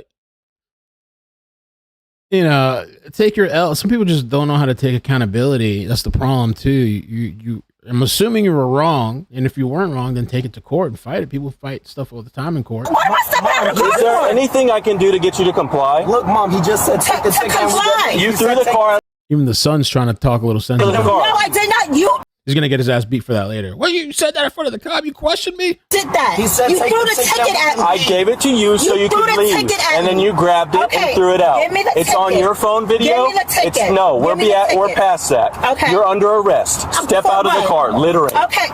you know, take your L. Some people just don't know how to take accountability. That's the problem too. You. I'm assuming you were wrong, and if you weren't wrong, then take it to court and fight it. People fight stuff all the time in court. What am I stepping out of the car Is there for? anything I can do to get you to comply? Look, Mom, he just said take the ticket. comply. You threw the car out. Even the son's trying to talk a little sense. The car. No, I did not. You He's gonna get his ass beat for that later. Well, you said that in front of the cop. You questioned me. did that. He said You take threw the the ticket ticket at me. I gave it to you so you threw could the leave, ticket at and then me. you grabbed it Okay, and threw it out. give me the It's on ticket. your phone video. Give me the ticket. It's no, Give we're me the we're ticket. past that. Okay. You're under arrest. Step For out of the what? car, littering. Okay.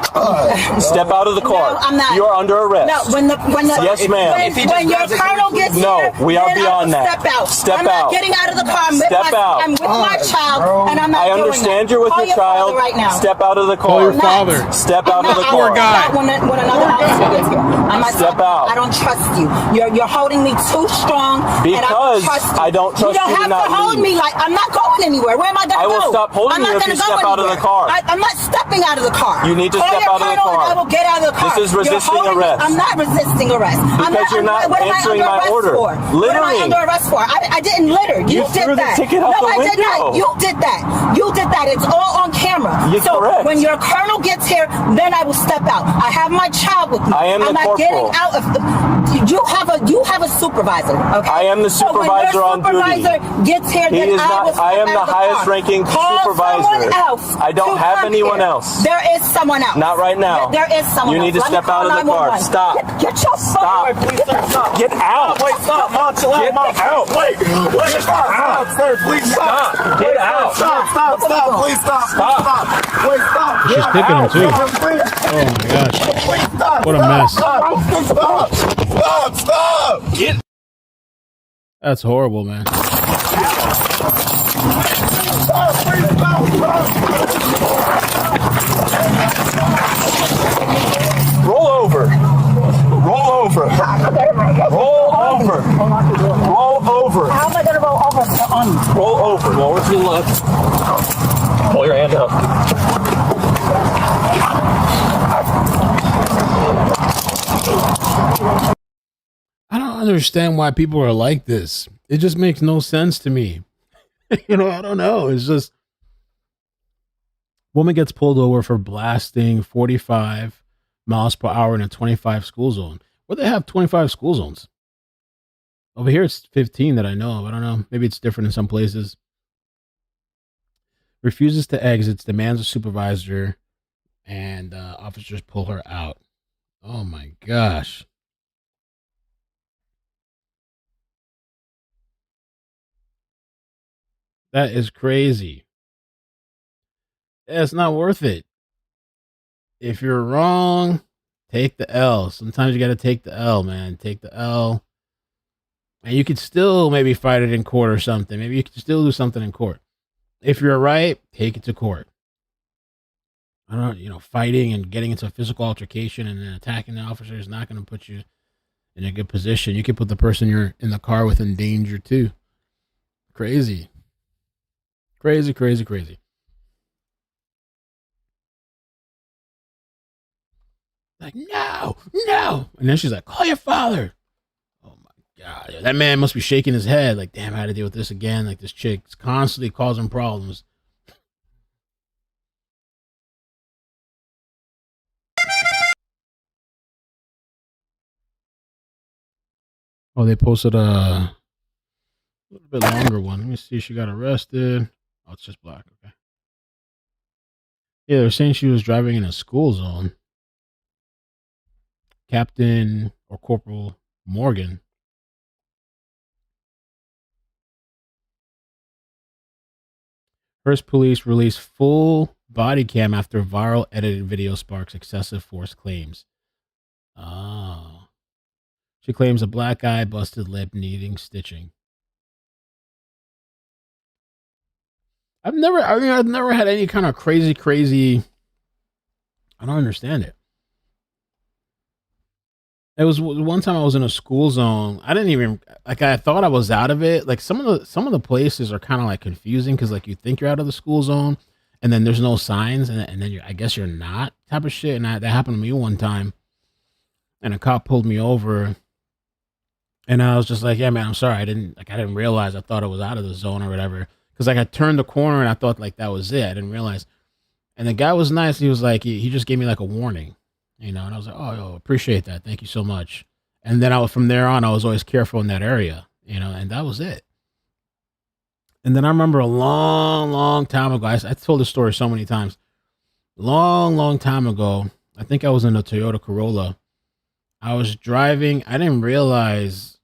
Step out of the car. No, I'm not. You're under arrest. No, when the Yes, ma'am. When your colonel gets No, here, we are then beyond I will that. Step out. Step I'm out. not getting out of the car. Step out. I'm with my child, and I'm not I doing understand that. you're with Call your father child. right now. Step out of the car. Call your father. Step out of the Poor car. guy. When another officer gets here, I'm not. Step out. I don't trust you. You're holding me too strong. Because and I don't trust you don't you to have not to hold leave. me like I'm not going anywhere. Where am I going to I go? will stop holding I'm not you if gonna you go step out of the anywhere. car. I'm not stepping out of the car. You need to Call step your out of the colonel car. and I will get out of the car. This is You're resisting holding me. arrest. I'm not resisting arrest. Because you're not what am I answering under my arrest order. For? What am I Littering. under arrest for? I didn't litter. You did threw the that. ticket out no, the I did not. window. You did that. You did that. It's all on camera. You're so correct. when your colonel gets here, then I will step out. I have my child with me. I am the I'm not corporal. getting out of the. You have a supervisor. Okay. I am the supervisor so when on your duty. supervisor gets here, He then is I not. will step I am out the of the highest car. ranking Call supervisor. someone else I don't to have come anyone here. else. There is someone else. Not right now. There is someone You else. need to Let me step out call of the car. 911. Stop. Get your Stop. Please, sir, stop. Get out. Wait, stop, Mom. Chill out. Get out. Wait, Stop, sir. Please stop. Get out. Stop. Please stop. Stop. Wait, stop. She's kicking him too. Oh my gosh. What a mess. Stop. Get. That's horrible, man. Roll over. Roll over. Roll over. Roll over. How am I going to roll over on you? Roll over. Lower to the left. Pull your hand up. I don't understand why people are like this. It just makes no sense to me. You know, I don't know. It's just woman gets pulled over for blasting 45 miles per hour in a 25 school zone. Where they have 25 school zones? Over here it's 15 that I know of. I don't know. Maybe it's different in some places. Refuses to exit, demands a supervisor, and officers pull her out. Oh my gosh. That is crazy. Yeah, it's not worth it. If you're wrong, take the L. Sometimes you got to take the L, man. Take the L. And you could still maybe fight it in court or something. Maybe you could still do something in court. If you're right, take it to court. I don't know, fighting and getting into a physical altercation and then attacking the officer is not going to put you in a good position. You could put the person you're in the car with in danger too. Crazy. Crazy, crazy, crazy. Like, no. And then she's like, call your father. Oh my God. That man must be shaking his head. Like, damn, I had to deal with this again. Like, this chick's constantly causing problems. Oh, they posted a little bit longer one. Let me see. She got arrested. Oh, it's just black. Okay. Yeah, they're saying she was driving in a school zone. Captain or Corporal Morgan. First, police release full body cam after viral edited video sparks excessive force claims. Oh. She claims a black eye, busted lip, needing stitching. I've never had any kind of crazy. I don't understand it. It was one time I was in a school zone. I didn't even I thought I was out of it. Like some of the places are kind of like confusing because like you think you're out of the school zone, and then there's no signs, and then I guess you're not type of shit. And that happened to me one time, and a cop pulled me over, and I was just like, yeah, man, I'm sorry, I didn't realize. I thought I was out of the zone or whatever. Because like I turned the corner and I thought like that was it. I didn't realize. And the guy was nice. He was like, he just gave me like a warning, and I was like, oh, appreciate that. Thank you so much. And then from there on, I was always careful in that area, and that was it. And then I remember a long time ago, I told this story so many times. Long time ago, I think I was in a Toyota Corolla. I was driving. I didn't realize.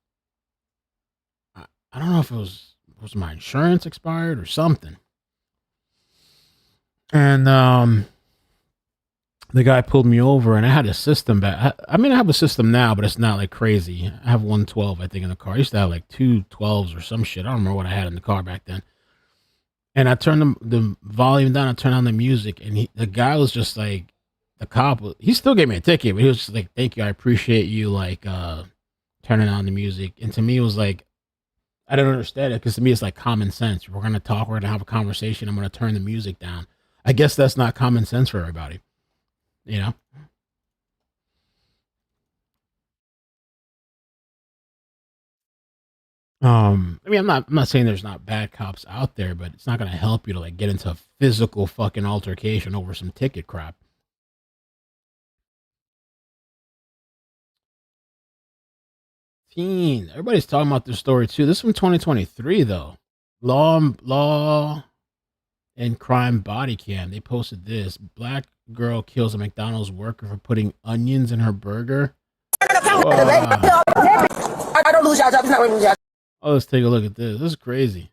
I don't know if it was my insurance expired or something. And the guy pulled me over, and I had a system back. I mean, I have a system now, but it's not like crazy. I have 112, I think, in the car. I used to have like 212s or some shit. I don't remember what I had in the car back then. And I turned the volume down. I turned on the music, and the guy was just like, the cop. He still gave me a ticket, but he was just like, "Thank you, I appreciate you like turning on the music." And to me, it was like, I don't understand it because to me, it's like common sense. We're gonna talk. We're gonna have a conversation. I'm gonna turn the music down. I guess that's not common sense for everybody. I mean, I'm not saying there's not bad cops out there, but it's not going to help you to like get into a physical fucking altercation over some ticket crap. Everybody's talking about this story too. This is from 2023 though. Law and crime body cam. They posted this. Black girl kills a McDonald's worker for putting onions in her burger. I don't lose y'all job. It's not lose y'all. Oh, let's take a look at this. This is crazy.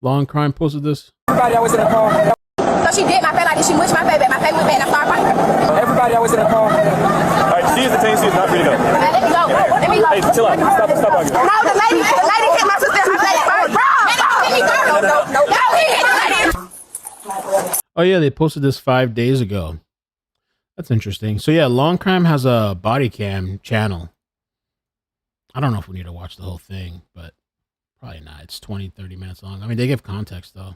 Law and crime posted this. Everybody always in the car. So she did my face like this. She mushed my face back. My face went back and I started fighting. Everybody always in the car. All right, see is the tank, see is not free to go. Let me go. Let me go. Hey, chill out. Stop arguing. No, the lady hit my sister in her face first. No. Oh yeah, they posted this 5 days ago. That's interesting. So yeah, Long Crime has a body cam channel. I don't know if we need to watch the whole thing, but probably not. It's 20-30 minutes long. I mean, they give context though.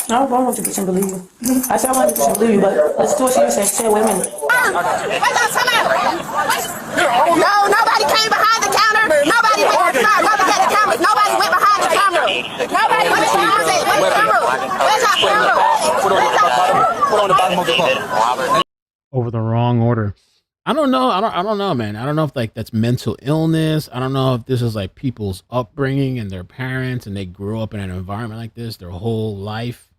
No, I want to get you to believe you. I said I want to get you to believe you, but let's do what she said. Wait a minute. No, nobody came behind the counter. Nobody went behind the cameras. Nobody went behind the camera. Nobody went behind the camera. Where's our camera? Put on the bottom of the car. Over the wrong order. I don't know. I don't know, man. I don't know if like that's mental illness. I don't know if this is like people's upbringing and their parents and they grew up in an environment like this their whole life.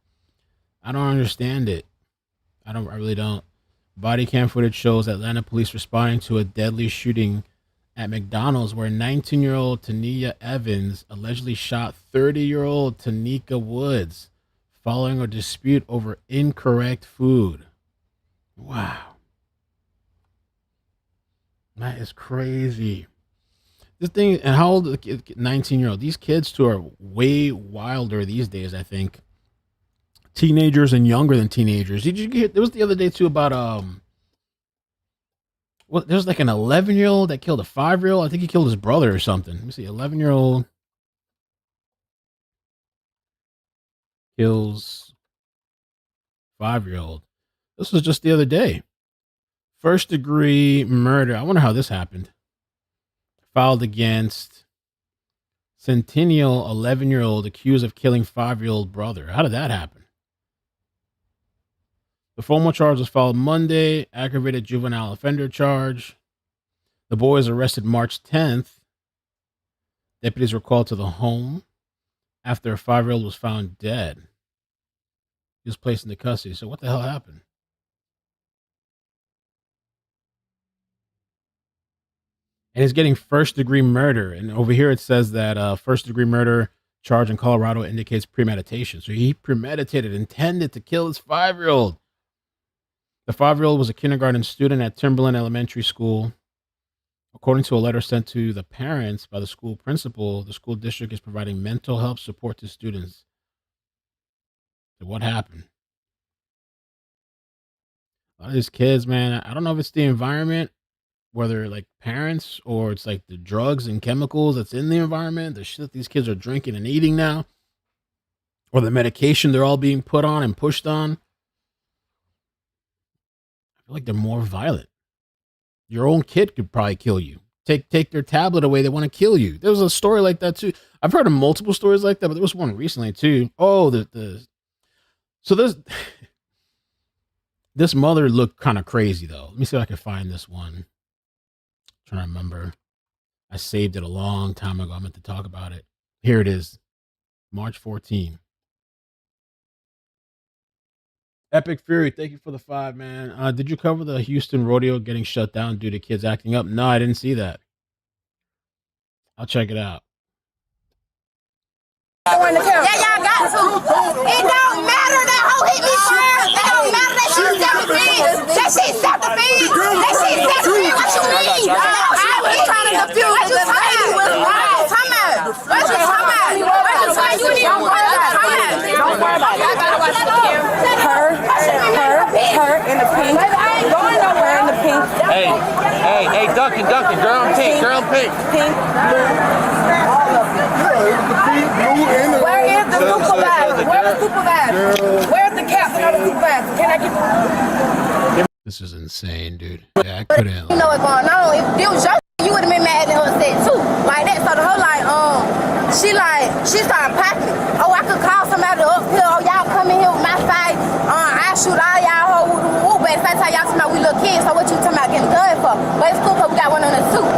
I don't understand it. I really don't. Body cam footage shows Atlanta police responding to a deadly shooting at McDonald's where 19-year-old Tania Evans allegedly shot 30-year-old Tanika Woods following a dispute over incorrect food. Wow. That is crazy. This thing, and how old? 19-year-old. These kids too are way wilder these days, I think. Teenagers and younger than teenagers. Did you get? There was the other day too about well, there's like an 11-year-old that killed a 5-year-old. I think he killed his brother or something. Let me see. 11-year-old kills 5-year-old. This was just the other day. First degree murder. I wonder how this happened. Filed against Centennial 11-year-old accused of killing 5-year-old brother. How did that happen? The formal charge was filed Monday, aggravated juvenile offender charge. The boy was arrested March 10th. Deputies were called to the home after a 5-year-old was found dead. He was placed into custody. So what the hell happened? And he's getting first-degree murder. And over here it says that first-degree murder charge in Colorado indicates premeditation. So he premeditated, intended to kill his 5-year-old. The 5-year-old was a kindergarten student at Timberland Elementary School. According to a letter sent to the parents by the school principal, the school district is providing mental health support to students. So what happened? A lot of these kids, man, I don't know if it's the environment, whether like parents or it's like the drugs and chemicals that's in the environment, the shit these kids are drinking and eating now, or the medication they're all being put on and pushed on. I feel like they're more violent. Your own kid could probably kill you. Take their tablet away, they want to kill you. There was a story like that too. I've heard of multiple stories like that, but there was one recently too. Oh, so this mother looked kind of crazy though. Let me see if I can find this one. Trying to remember. I saved it a long time ago. I meant to talk about it. Here it is. March 14. Epic Fury, thank you for the 5, man. Did you cover the Houston rodeo getting shut down due to kids acting up? No, I didn't see that. I'll check it out. Yeah, y'all got to. It don't matter that hoe hit me first. It don't matter that she self-defeat. That shit self-defeat. That shit self-defeat. What you mean? I was trying to defuse what you lady was wrong. What you talking about? What you talking about? You didn't even worry about it. Don't worry about it. I gotta watch the camera. Her in the pink. I ain't going nowhere in the pink. Hey, Duncan, girl in pink, Pink, blue. All of them. Where is the supervisor? Where's the supervisor? Where's the captain or the supervisor? Can I get... This is insane, dude. Yeah, I couldn't. You know what's going on. If it was your you would have been mad at her upset too. Like that. So the whole she started packing. Oh, I could call somebody up here. Oh, y'all come in here with my fight. I shoot all y'all woo. But at the same time, y'all talking about we little kids. So what you talking about getting done for? But it's cool because we got one on the suit.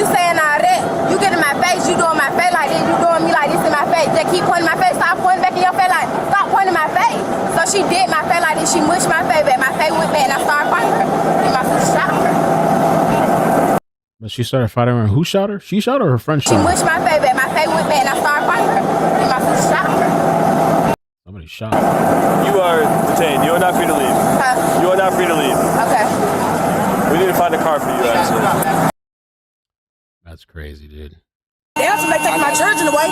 You saying all that? You get in my face. You doing my face like this. You doing me like this in my face. Just keep pointing my face. Stop pointing back in your face like. Stop pointing my face. So she did my face like this. She mushed my face back. My face went back and I started fighting her. And my sister shot her. But she started fighting her. Who shot her? She shot her or her friend shot her? She mushed my face back. My face went back and I started fighting her. And my sister shot her. Somebody shot her. You are detained. You are not free to leave. Huh? You are not free to leave. Okay. We need to find a car for you, actually. That's crazy, dude. Answer, they take my children away.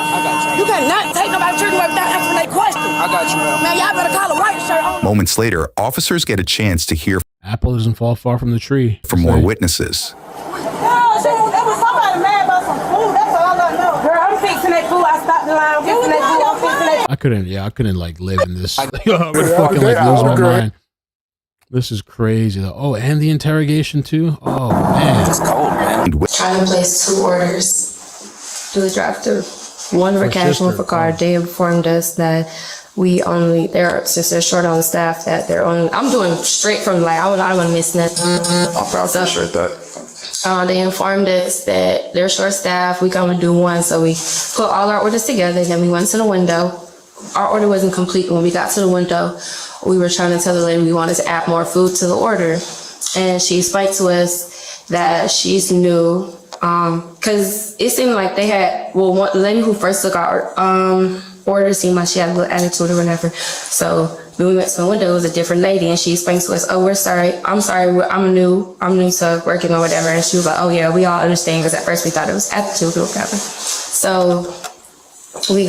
You cannot take nobody's children away without answering their question. I got you, man. Y'all better call a white shirt on. Moments later, officers get a chance to hear Apple doesn't fall far from the tree. from more witnesses. There was somebody mad about some food. That's all I know. Girl, I'm fixing that food. I stopped the line. I'm fixing that food. I'm fixing that. I couldn't like live in this. I would fucking like lose my mind. This is crazy though. Oh, and the interrogation too. Oh man, it's cold, man. Trying to place 2 orders to the drive-thru. One for cash, one for card. They informed us that since they're short on staff, that they're on. I'm doing straight from like I don't want to miss nothing. I'll appreciate that. They informed us that they're short staffed. We can only do one, so we put all our orders together. Then we went to the window. Our order wasn't complete when we got to the window. We were trying to tell the lady we wanted to add more food to the order, and she spoke to us that she's new. Cause it seemed like they had, well, one the lady who first took our order seemed like she had a little attitude or whatever. So when we went to the window, it was a different lady, and she explained to us, "Oh, we're sorry. I'm sorry. I'm new to working or whatever." And she was like, "Oh yeah, we all understand." Because at first we thought it was attitude or whatever. So we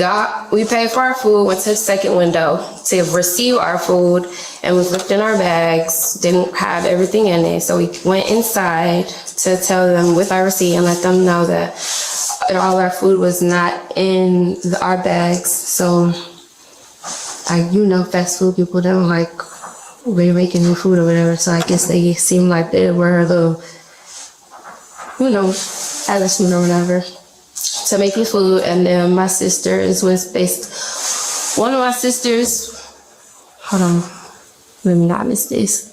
paid for our food, went to the second window to receive our food, and was lifting our bags, didn't have everything in it. So we went inside to tell them with our receipt and let them know that all our food was not in our bags. So, fast food people don't like making new food or whatever. So I guess they seemed like they were the, attitude or whatever, to make me food. And then my sisters was one of my sisters, hold on, let me not miss this,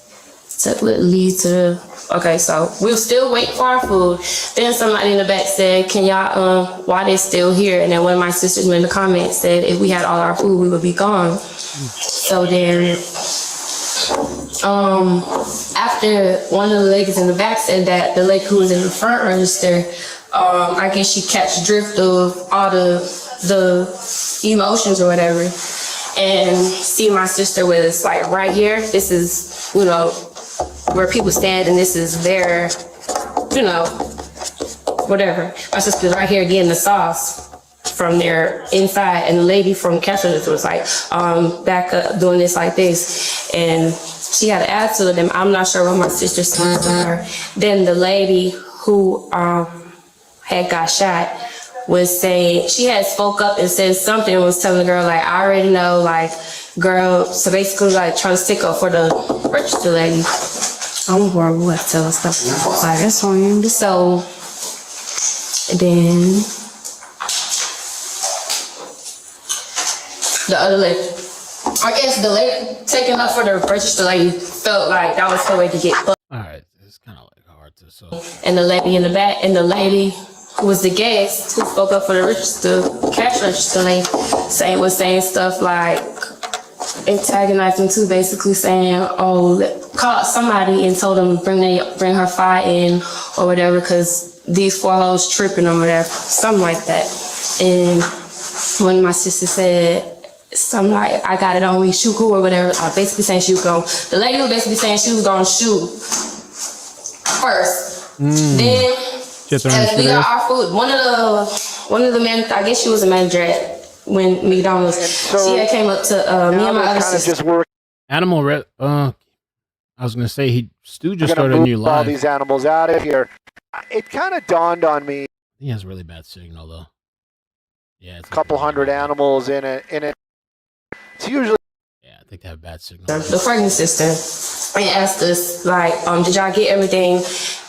to lead to, okay, so we were still waiting for our food. Then somebody in the back said, "Can y'all, why they still here?" And then one of my sisters in the comments said, "If we had all our food, we would be gone." So then, after one of the ladies in the back said that the lady who was in the front register, I guess she catch drift of all the emotions or whatever, and see my sister was like right here. This is, where people stand, and this is their, whatever. My sister's right here getting the sauce from their inside, and the lady from Catherine was like back up doing this like this, and she had an attitude of them. I'm not sure what my sister said to her. Then the lady who had got shot was saying, she had spoke up and said something, and was telling the girl, like, "I already know, like, girl," so basically like trying to stick up for the register lady. I'm horrible at telling stuff like that's on you. So then the other lady, I guess the lady taking up for the register lady felt like that was her way to get fucked. All right, it's kind of like hard to so. And the lady in the back, and the lady who was the guest who spoke up for the register, cash register lady, was saying stuff like antagonizing too, basically saying, called somebody and told them bring her file in or whatever, because these 4 hoes tripping or whatever, something like that. And when my sister said something like, "I got it on me, shoot who," or whatever, basically saying the lady was basically saying she was gonna shoot first. Then as we got our food, one of the men, I guess she was a manager at when McDonald's, she had came up to me and my other sister. Animal Red. I was gonna say Stu just started a new live. All these animals out of here. It kind of dawned on me. He has really bad signal though. Yeah, it's a couple hundred animals in it. It's usually. Yeah, I think they have bad signal. The pregnant sister, and asked us like, "Did y'all get everything?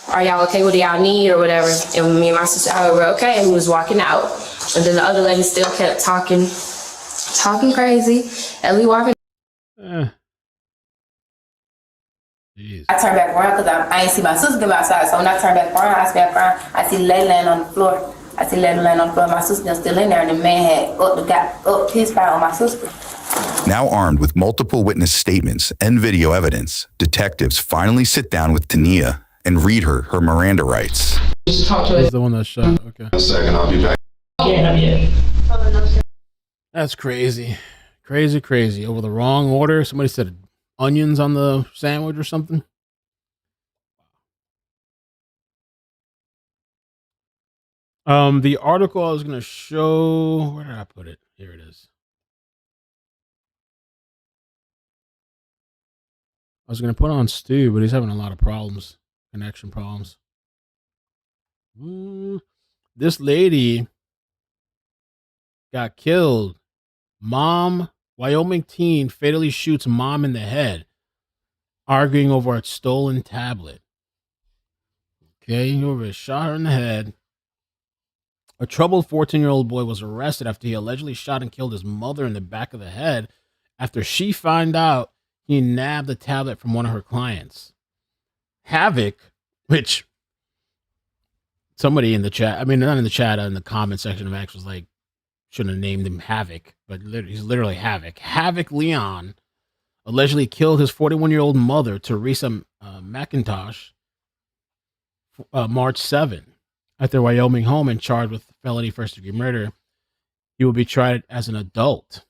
Are y'all okay? What do y'all need or whatever?" And me and my sister were okay, and we was walking out. And then the other lady still kept talking crazy. And we walking. I turned back around because I ain't see my sister come outside. So when I turned back around, I see the lady laying on the floor. My sister still in there, and the man had got up his fire on my sister. Now armed with multiple witness statements and video evidence, detectives finally sit down with Tania and read her Miranda rights. This is the one that shot. Okay. A second, I'll be back. Yeah. That's crazy. Crazy. Over the wrong order. Somebody said onions on the sandwich or something. The article I was going to show, where did I put it? Here it is. I was going to put on Stu, but he's having a lot of problems, connection problems. This lady got killed. Wyoming teen fatally shoots mom in the head, arguing over a stolen tablet. Okay, whoever shot her in the head. A troubled 14-year-old boy was arrested after he allegedly shot and killed his mother in the back of the head after she found out he nabbed the tablet from one of her clients. Havoc, which somebody in the chat, I mean, not in the chat, in the comment section of X was like, shouldn't have named him Havoc, but he's literally Havoc. Havoc Leon allegedly killed his 41-year-old mother, Teresa McIntosh, March 7 at their Wyoming home and charged with felony first-degree murder. He will be tried as an adult.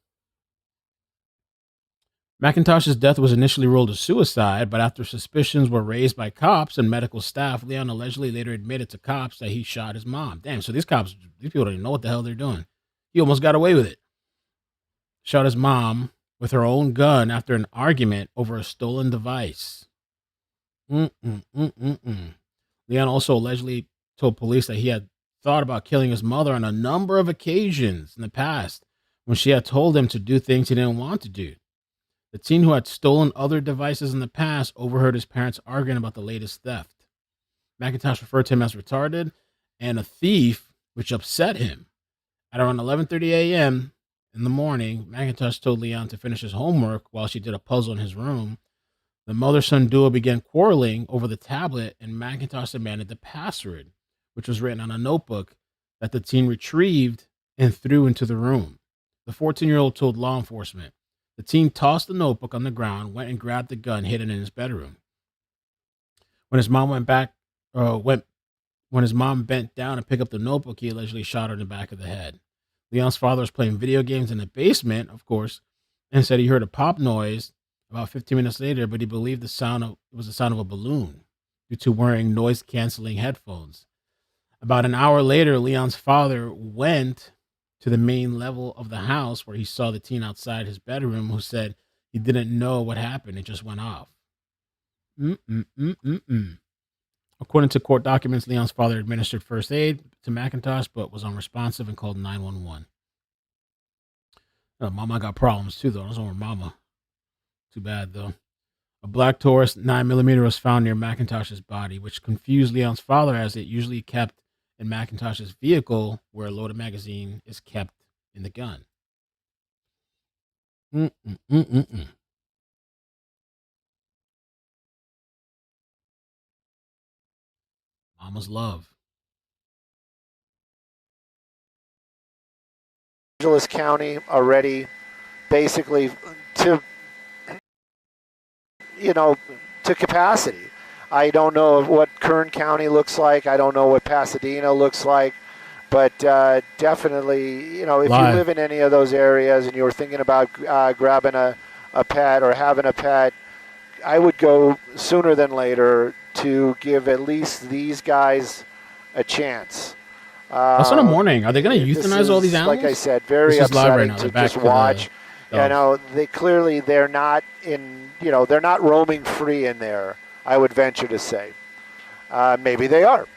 McIntosh's death was initially ruled a suicide, but after suspicions were raised by cops and medical staff, Leon allegedly later admitted to cops that he shot his mom. Damn, so these people don't even know what the hell they're doing. He almost got away with it. Shot his mom with her own gun after an argument over a stolen device. Leon also allegedly told police that he had thought about killing his mother on a number of occasions in the past when she had told him to do things he didn't want to do. The teen who had stolen other devices in the past overheard his parents arguing about the latest theft. McIntosh referred to him as retarded and a thief, which upset him. At around 11:30 a.m. in the morning, McIntosh told Leon to finish his homework while she did a puzzle in his room. The mother-son duo began quarreling over the tablet, and McIntosh demanded the password, which was written on a notebook that the teen retrieved and threw into the room. The 14-year-old told law enforcement. The teen tossed the notebook on the ground, went and grabbed the gun hidden in his bedroom. When his mom when his mom bent down to pick up the notebook, he allegedly shot her in the back of the head. Leon's father was playing video games in the basement, of course, and said he heard a pop noise about 15 minutes later, but he believed it was the sound of a balloon due to wearing noise-canceling headphones. About an hour later, Leon's father went to the main level of the house where he saw the teen outside his bedroom, who said he didn't know what happened. It just went off. According to court documents, Leon's father administered first aid to McIntosh, but was unresponsive and called 911. Mama got problems too, though. That's over mama. Too bad, though. A black Taurus 9mm was found near McIntosh's body, which confused Leon's father, as it usually kept in McIntosh's vehicle, where a loaded magazine is kept in the gun. Mama's love. Angeles County already basically to capacity. I don't know what Kern County looks like. I don't know what Pasadena looks like. But definitely, if you live in any of those areas and you were thinking about grabbing a pet or having a pet, I would go sooner than later to give at least these guys a chance. That's in the morning. Are they going to euthanize all these animals? Like I said, very upsetting to just watch. They're not they're not roaming free in there, I would venture to say. Maybe they are.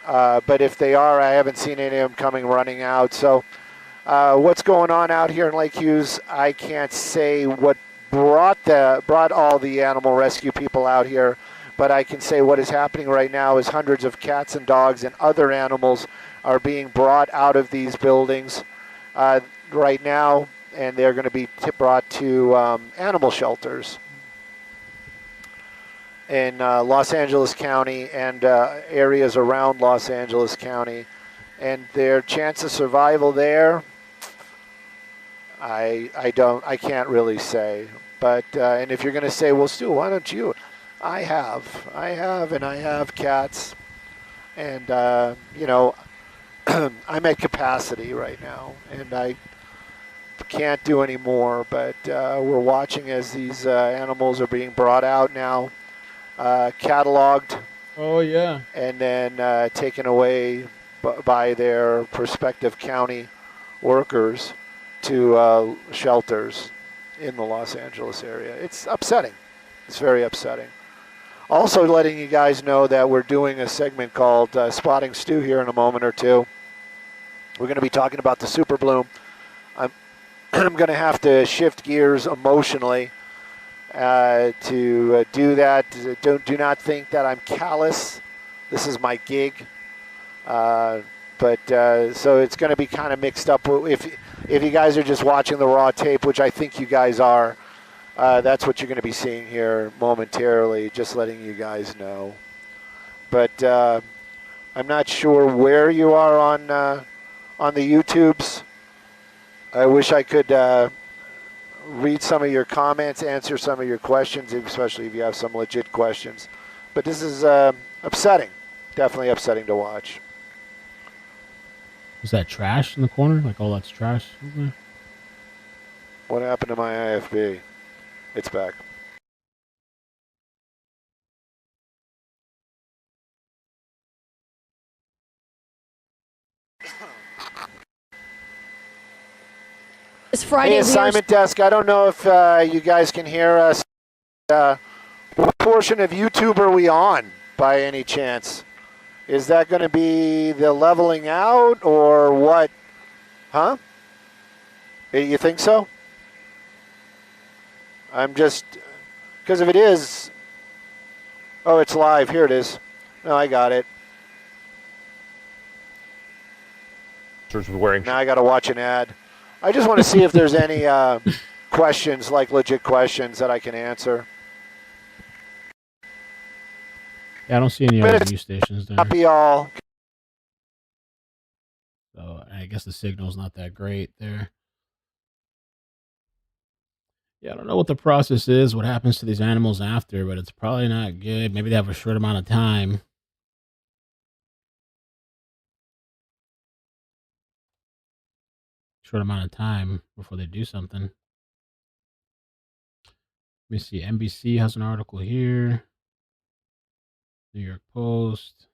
But if they are, I haven't seen any of them coming running out. So what's going on out here in Lake Hughes, I can't say what brought all the animal rescue people out here, but I can say what is happening right now is hundreds of cats and dogs and other animals are being brought out of these buildings right now, and they're going to be brought to animal shelters in Los Angeles County and areas around Los Angeles County. And their chance of survival there, I can't really say. But and if you're going to say, well, Stu, why don't you? I have cats, and I'm at capacity right now, and I can't do any more. But we're watching as these animals are being brought out now, cataloged. Oh yeah. And then taken away by their prospective county workers to shelters in the Los Angeles area. It's upsetting. It's very upsetting. Also letting you guys know that we're doing a segment called Spotting Stu here in a moment or two. We're going to be talking about the super bloom. I'm going to have to shift gears emotionally to do that. Do not think that I'm callous. This is my gig. So it's going to be kind of mixed up. If you guys are just watching the raw tape, which I think you guys are, that's what you're going to be seeing here momentarily, just letting you guys know. But I'm not sure where you are on the YouTubes. I wish I could read some of your comments, answer some of your questions, especially if you have some legit questions. But this is upsetting. Definitely upsetting to watch. Is that trash in the corner? Like all that's trash over there? What happened to my IFB? It's back. It's Friday. Hey, assignment desk. I don't know if you guys can hear us. What portion of YouTube are we on by any chance? Is that going to be the leveling out or what? Huh? You think so? I'm just, because if it is, oh, it's live. Here it is. No, I got it. Now I got to watch an ad. I just want to see if there's any questions, like legit questions that I can answer. Yeah, I don't see any other news stations there. Happy all. So I guess the signal's not that great there. Yeah, I don't know what the process is, what happens to these animals after, but it's probably not good. Maybe they have a short amount of time. Before they do something. Let me see. NBC has an article here. New York Post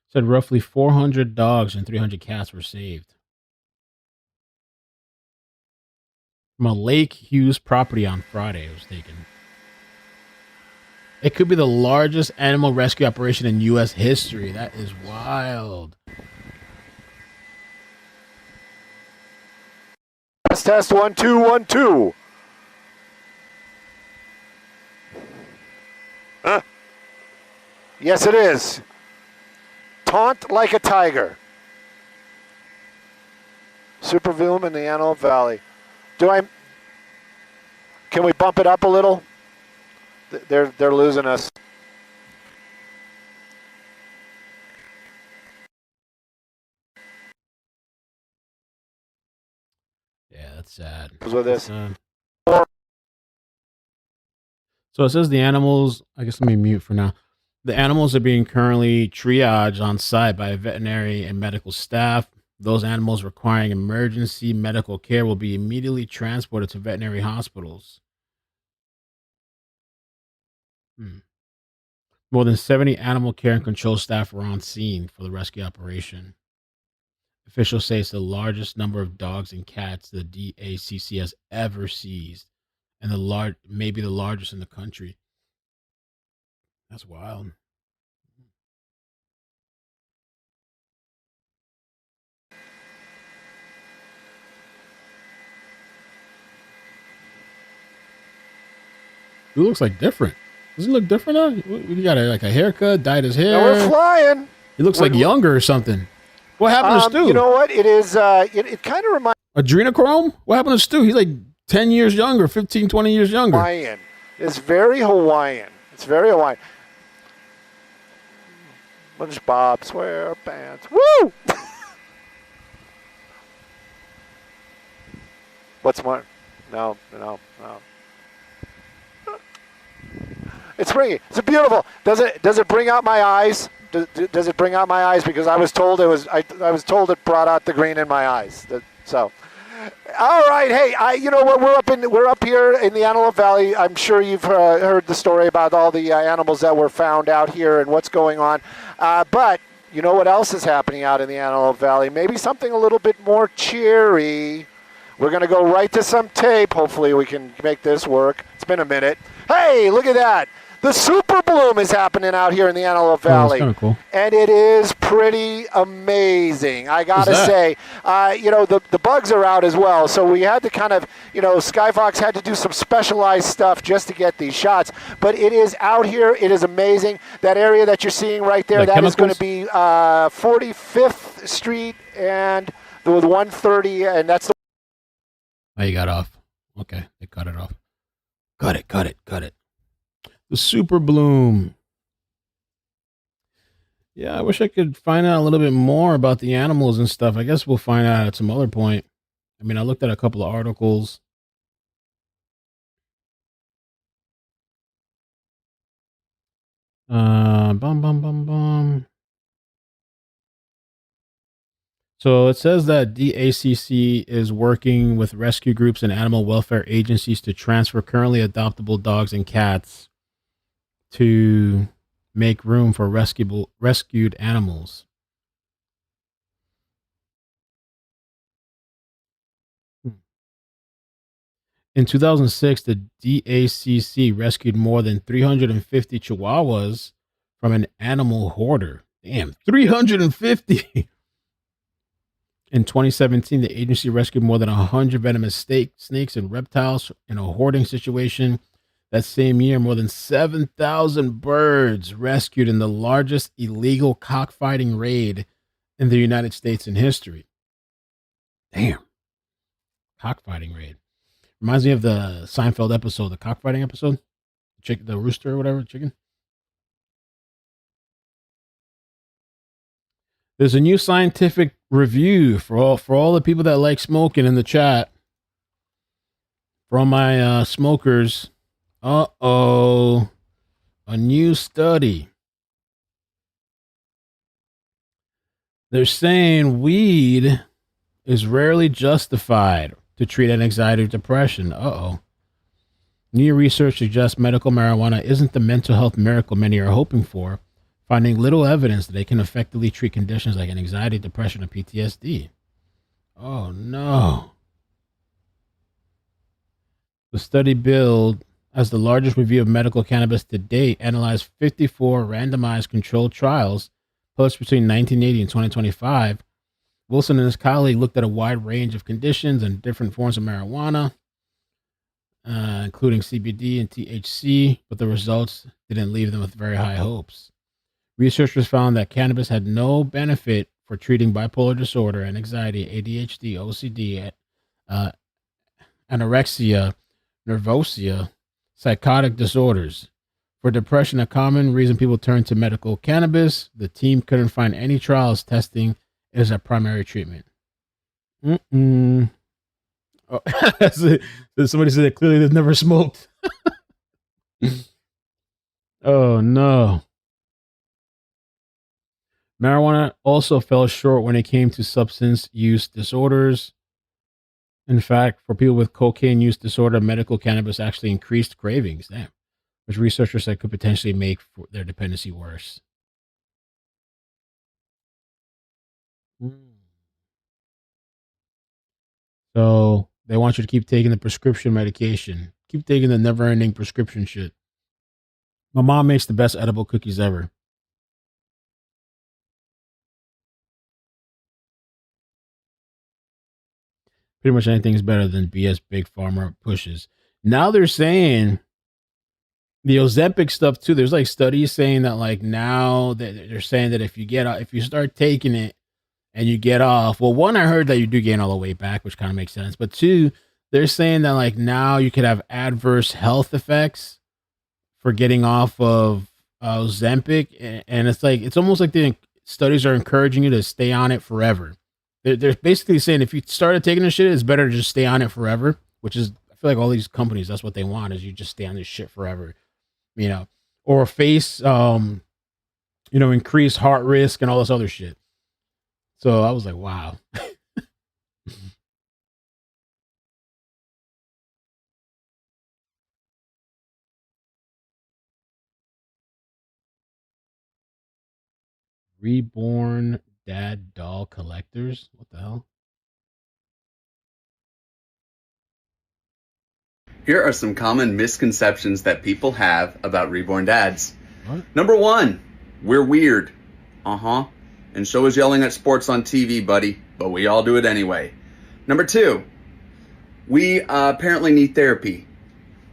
said roughly 400 dogs and 300 cats were saved from a Lake Hughes property on Friday. It was taken. It could be the largest animal rescue operation in U.S. history. That is wild. Test 1 2 1 2. Huh? Yes, it is. Taunt like a tiger. Super Boom in the Antelope Valley. Can we bump it up a little? They're losing us. Yeah, that's sad. What's with this? So it says the animals, I guess let me mute for now. The animals are being currently triaged on site by veterinary and medical staff. Those animals requiring emergency medical care will be immediately transported to veterinary hospitals. More than 70 animal care and control staff were on scene for the rescue operation. Officials say it's the largest number of dogs and cats the DACC has ever seized, and maybe the largest in the country. That's wild. He looks like different. Does he look different now? We got like a haircut, dyed his hair. Now we're flying. He looks like younger or something. What happened to Stu? You know what? It is. It kind of reminds. Adrenochrome? What happened to Stu? He's like 10 years younger, 15, 20 years younger. Hawaiian. It's very Hawaiian. It's very Hawaiian. SpongeBob SquarePants. Woo! What's more? No. It's bringing. It's beautiful. Does it bring out my eyes? Does it bring out my eyes? Because I was told it was. I was told it brought out the green in my eyes. So, all right. Hey, you know what? We're up here in the Antelope Valley. I'm sure you've heard the story about all the animals that were found out here and what's going on. But you know what else is happening out in the Antelope Valley? Maybe something a little bit more cheery. We're going to go right to some tape. Hopefully we can make this work. It's been a minute. Hey, look at that. The Super Bloom is happening out here in the Antelope Valley. That's kind of cool. And it is pretty amazing. I got to say, the bugs are out as well. So we had to kind of, Skyfox had to do some specialized stuff just to get these shots. But it is out here. It is amazing. That area that you're seeing right there, that is going to be 45th Street and with 130, and that's the. Oh, you got off. Okay, they cut it off. Cut it. The Super Bloom. Yeah, I wish I could find out a little bit more about the animals and stuff. I guess we'll find out at some other point. I mean, I looked at a couple of articles. Bum bum bum bum. So it says that DACC is working with rescue groups and animal welfare agencies to transfer currently adoptable dogs and cats to make room for rescued animals. In 2006, the DACC rescued more than 350 chihuahuas from an animal hoarder. Damn, 350. In 2017, the agency rescued more than 100 venomous snakes and reptiles in a hoarding situation. That same year, more than 7,000 birds rescued in the largest illegal cockfighting raid in the United States in history. Damn. Cockfighting raid. Reminds me of the Seinfeld episode, the cockfighting episode. The rooster or whatever, chicken. There's a new scientific review for all the people that like smoking in the chat. From my smokers. A new study. They're saying weed is rarely justified to treat anxiety or depression. New research suggests medical marijuana isn't the mental health miracle many are hoping for, finding little evidence that they can effectively treat conditions like anxiety, depression, or PTSD. Oh, no. The study billed as the largest review of medical cannabis to date analyzed 54 randomized controlled trials published between 1980 and 2025. Wilson and his colleague looked at a wide range of conditions and different forms of marijuana, including CBD and THC, but the results didn't leave them with very high hopes. Researchers found that cannabis had no benefit for treating bipolar disorder and anxiety, ADHD, OCD, anorexia, nervosia, psychotic disorders. For depression, a common reason people turn to medical cannabis, the team couldn't find any trials testing it as a primary treatment. Oh, somebody said that clearly they've never smoked. Oh, no. Marijuana also fell short when it came to substance use disorders. In fact, for people with cocaine use disorder, medical cannabis actually increased cravings, which researchers said could potentially make their dependency worse. So they want you to keep taking the prescription medication. Keep taking the never-ending prescription shit. My mom makes the best edible cookies ever. Pretty much anything is better than BS Big Pharma pushes. Now they're saying the Ozempic stuff too. There's like studies saying that like now they're saying that if you start taking it and you get off, well, one, I heard that you do gain all the weight back, which kind of makes sense. But two, they're saying that like now you could have adverse health effects for getting off of Ozempic, and it's almost like the studies are encouraging you to stay on it forever. They're basically saying if you started taking this shit, it's better to just stay on it forever, which is, I feel like all these companies, that's what they want, is you just stay on this shit forever, or face, increased heart risk and all this other shit. So I was like, wow. Reborn dad doll collectors? What the hell? Here are some common misconceptions that people have about reborn dads. What? Number one, we're weird. And so is yelling at sports on TV, buddy, but we all do it anyway. Number two, we apparently need therapy.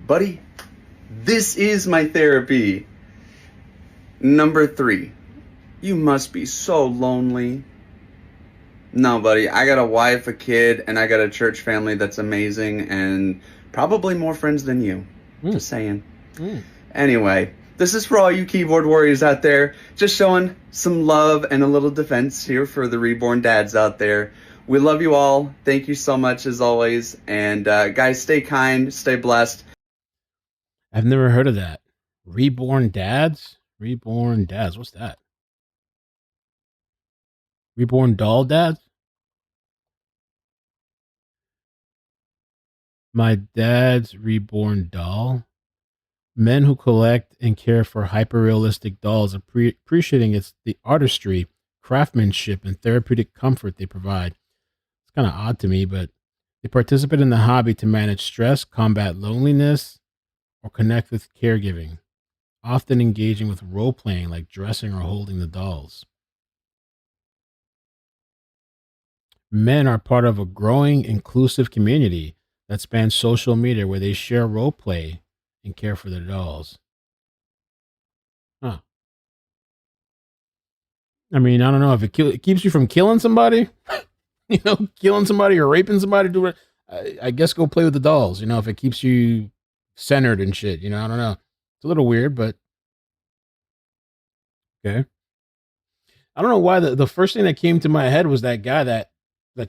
Buddy, this is my therapy. Number three, you must be so lonely. No, buddy, I got a wife, a kid, and I got a church family that's amazing and probably more friends than you. Just saying. Anyway, this is for all you keyboard warriors out there. Just showing some love and a little defense here for the reborn dads out there. We love you all. Thank you so much as always. And guys, stay kind, stay blessed. I've never heard of that. Reborn dads? Reborn dads. What's that? Reborn doll dads? My dad's reborn doll. Men who collect and care for hyper-realistic dolls, appreciating the artistry, craftsmanship, and therapeutic comfort they provide. It's kind of odd to me, but they participate in the hobby to manage stress, combat loneliness, or connect with caregiving, often engaging with role-playing like dressing or holding the dolls. Men are part of a growing, inclusive community that spans social media where they share role-play and care for their dolls. Huh. I mean, I don't know if it keeps you from killing somebody, killing somebody or raping somebody. Do it. I guess go play with the dolls. If it keeps you centered and shit. I don't know. It's a little weird, but okay. I don't know why the first thing that came to my head was that guy that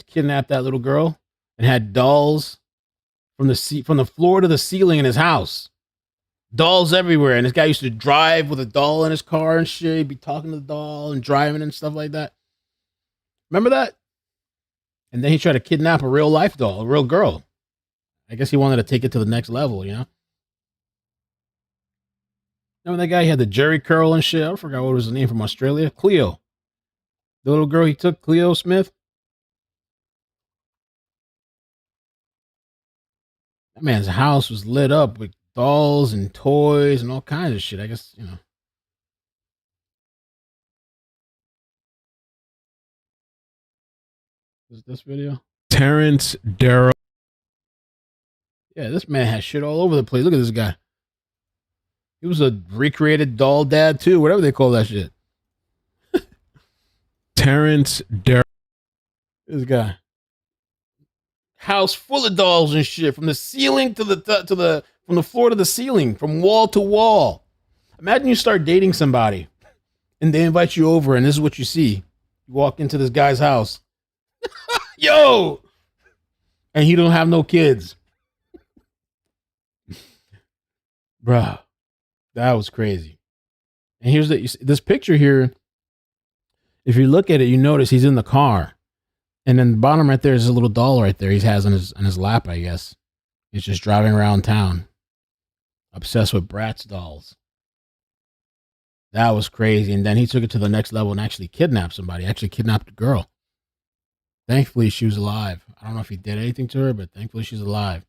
kidnapped that little girl and had dolls from the floor to the ceiling in his house. Dolls everywhere, and this guy used to drive with a doll in his car and shit. He'd be talking to the doll and driving and stuff like that. Remember that? And then he tried to kidnap a real life doll, a real girl. I guess he wanted to take it to the next level, Remember that guy? He had the Jerry curl and shit. I forgot what was his name from Australia. Cleo. The little girl he took, Cleo Smith. That man's house was lit up with dolls and toys and all kinds of shit. I guess, Is this video? Terrence Darrow. Yeah, this man has shit all over the place. Look at this guy. He was a recreated doll dad too, whatever they call that shit. Terrence Darrow. This guy. House full of dolls and shit, from the ceiling to the from the floor to the ceiling, from wall to wall. Imagine you start dating somebody and they invite you over and this is what you see. You walk into this guy's house. Yo! And he don't have no kids. Bruh. That was crazy. And here's this picture here. If you look at it, you notice he's in the car. And then the bottom right there is a little doll right there he has on his lap, I guess. He's just driving around town. Obsessed with Bratz dolls. That was crazy. And then he took it to the next level and actually kidnapped somebody. Actually kidnapped a girl. Thankfully, she was alive. I don't know if he did anything to her, but thankfully she's alive.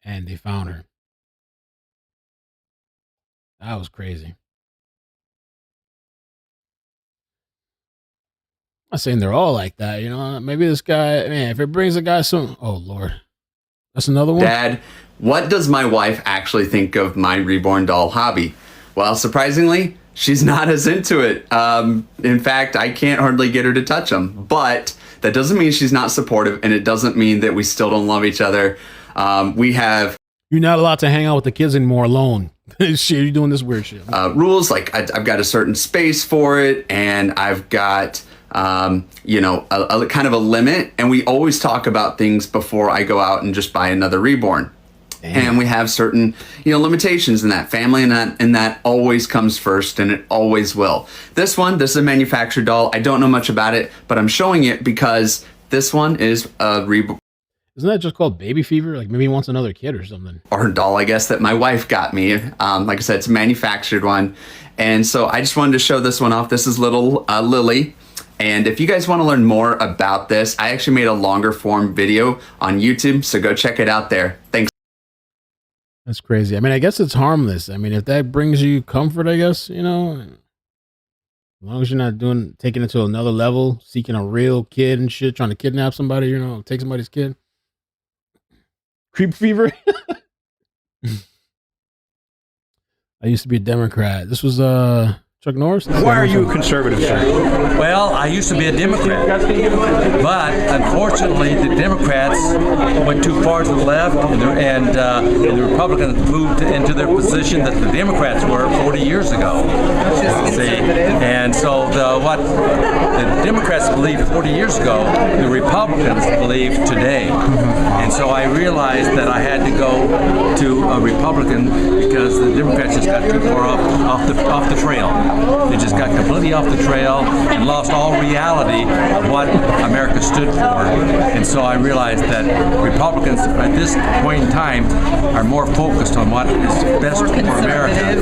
And they found her. That was crazy. I'm not saying they're all like that, Maybe this guy, man, if it brings a guy some... Oh, Lord. That's another one? Dad, what does my wife actually think of my reborn doll hobby? Well, surprisingly, she's not as into it. In fact, I can't hardly get her to touch them. But that doesn't mean she's not supportive, and it doesn't mean that we still don't love each other. We have... You're not allowed to hang out with the kids anymore alone. Shit, you're doing this weird shit. Rules, like I've got a certain space for it, and I've got... a kind of a limit, and we always talk about things before I go out and just buy another reborn. Damn. And we have certain, limitations in that. Family and that always comes first, and it always will. This is a manufactured doll. I don't know much about it, but I'm showing it because this one is a reborn. Isn't that just called baby fever? Like maybe he wants another kid or something. Or doll, I guess, that my wife got me. Like I said, it's a manufactured one. And so I just wanted to show this one off. This is little Lily. And if you guys want to learn more about this, I actually made a longer form video on YouTube, so go check it out there. Thanks. That's crazy. I mean, I guess it's harmless. I mean, if that brings you comfort, I guess, as long as you're not taking it to another level, seeking a real kid and shit, trying to kidnap somebody, take somebody's kid. Creep fever. I used to be a Democrat. This was Chuck Norris? Why are you a conservative, sir? Well, I used to be a Democrat, but unfortunately the Democrats went too far to the left, and the Republicans moved into their position that the Democrats were 40 years ago. See, and so what the Democrats Democrats believed 40 years ago, the Republicans believe today. And so I realized that I had to go to a Republican because the Democrats just got too far off the trail. They just got completely off the trail and lost all reality of what America stood for. And so I realized that Republicans at this point in time are more focused on what is best for America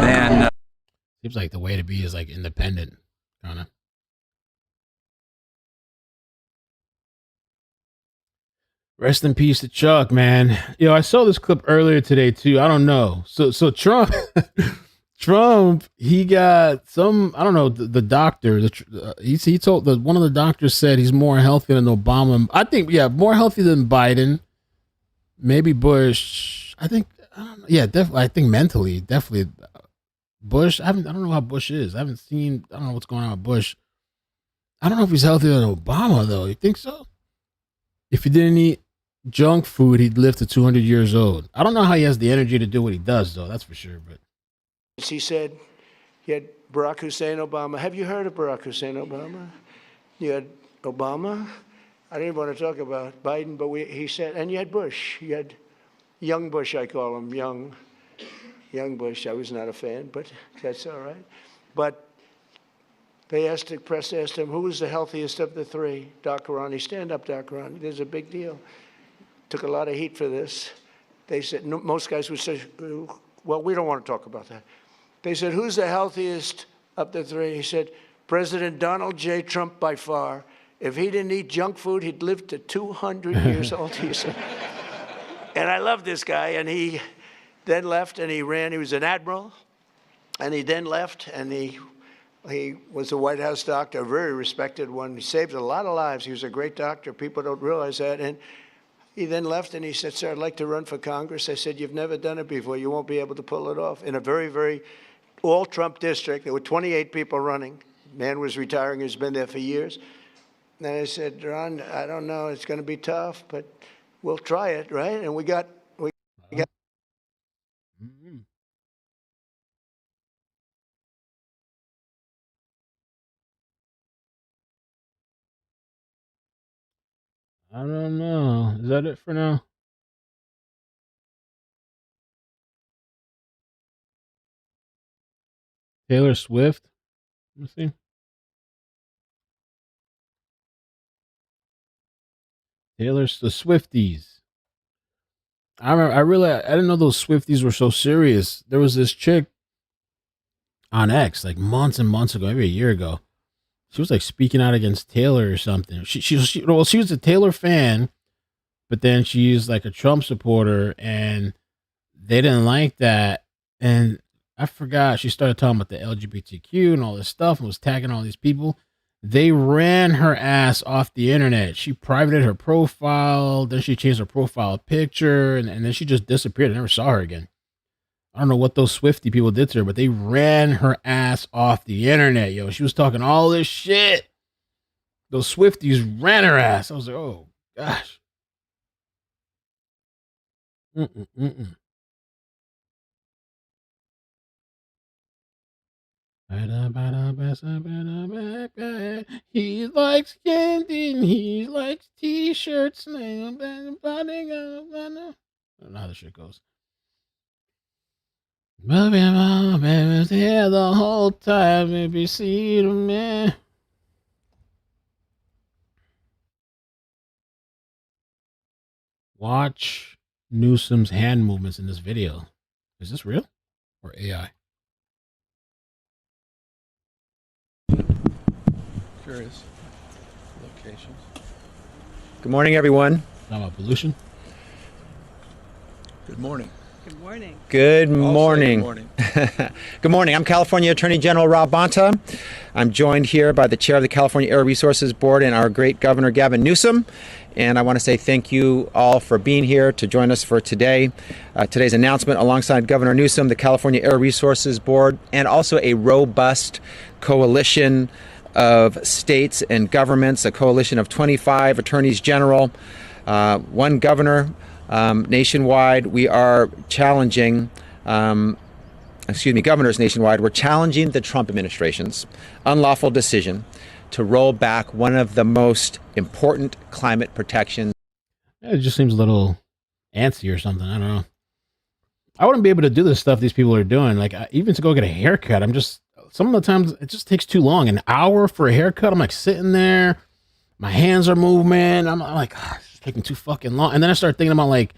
than... Seems like the way to be is like independent, kind of. Rest in peace to Chuck, man. I saw this clip earlier today too. I don't know. So Trump, he got some. I don't know. The doctor. He told one of the doctors said he's more healthy than Obama. I think more healthy than Biden. Maybe Bush. I think. I don't know. Yeah, definitely. I think mentally, definitely. Bush. I don't know how Bush is. I don't know what's going on with Bush. I don't know if he's healthier than Obama though. You think so? If he didn't eat junk food, he'd live to 200 years old. I don't know how he has the energy to do what he does, though. That's for sure. But he said he had Barack Hussein Obama. Have you heard of Barack Hussein Obama? You had Obama. I didn't want to talk about Biden, but he said, and you had Bush. You had young Bush, I call him, young Bush. I was not a fan, but that's all right. But the press asked him, who was the healthiest of the three? Dr. Ronnie, stand up, Dr. Ronnie. There's a big deal. Took a lot of heat for this. They said, no, most guys would say, well, we don't want to talk about that. They said, who's the healthiest of the three? He said, President Donald J. Trump by far. If he didn't eat junk food, he'd live to 200 years old, he said. And I love this guy. And he then left and he ran. He was an admiral. And he then left and he was a White House doctor, a very respected one. He saved a lot of lives. He was a great doctor. People don't realize that. And he then left and he said, sir, I'd like to run for Congress. I said, you've never done it before. You won't be able to pull it off. In a very, very all-Trump district, there were 28 people running. Man was retiring. He's been there for years. And I said, Ron, I don't know. It's going to be tough, but we'll try it, right? And we got. I don't know. Is that it for now? Taylor Swift. Let's see. Taylor's the Swifties. I remember. I didn't know those Swifties were so serious. There was this chick on X like months and months ago, maybe a year ago. She was like speaking out against Taylor or something. She was a Taylor fan, but then she's like a Trump supporter, and they didn't like that. And I forgot, she started talking about the LGBTQ and all this stuff and was tagging all these people. They ran her ass off the internet. She privated her profile, then she changed her profile picture, and then she just disappeared. I never saw her again. I don't know what those Swiftie people did to her, but they ran her ass off the internet, yo. She was talking all this shit. Those Swifties ran her ass. I was like, oh, gosh. He likes candy and he likes t-shirts. I don't know how this shit goes. Maybe mom was here the whole time. Maybe see the man. Watch Newsom's hand movements in this video. Is this real or AI? Curious locations. Good morning, everyone. Talking about pollution. Good morning. Good morning. Good morning. Good morning. Good morning. I'm California Attorney General Rob Bonta. I'm joined here by the chair of the California Air Resources Board and our great Governor Gavin Newsom. And I want to say thank you all for being here to join us for today's announcement alongside Governor Newsom, the California Air Resources Board, and also a robust coalition of states and governments, a coalition of 25 attorneys general, one governor. Nationwide, we are challenging, governors nationwide, we're challenging the Trump administration's unlawful decision to roll back one of the most important climate protections. It just seems a little antsy or something. I don't know. I wouldn't be able to do this stuff these people are doing. Like, even to go get a haircut, some of the times it just takes too long. An hour for a haircut. I'm like sitting there, my hands are moving. I'm like, it's taking too fucking long. And then I start thinking about like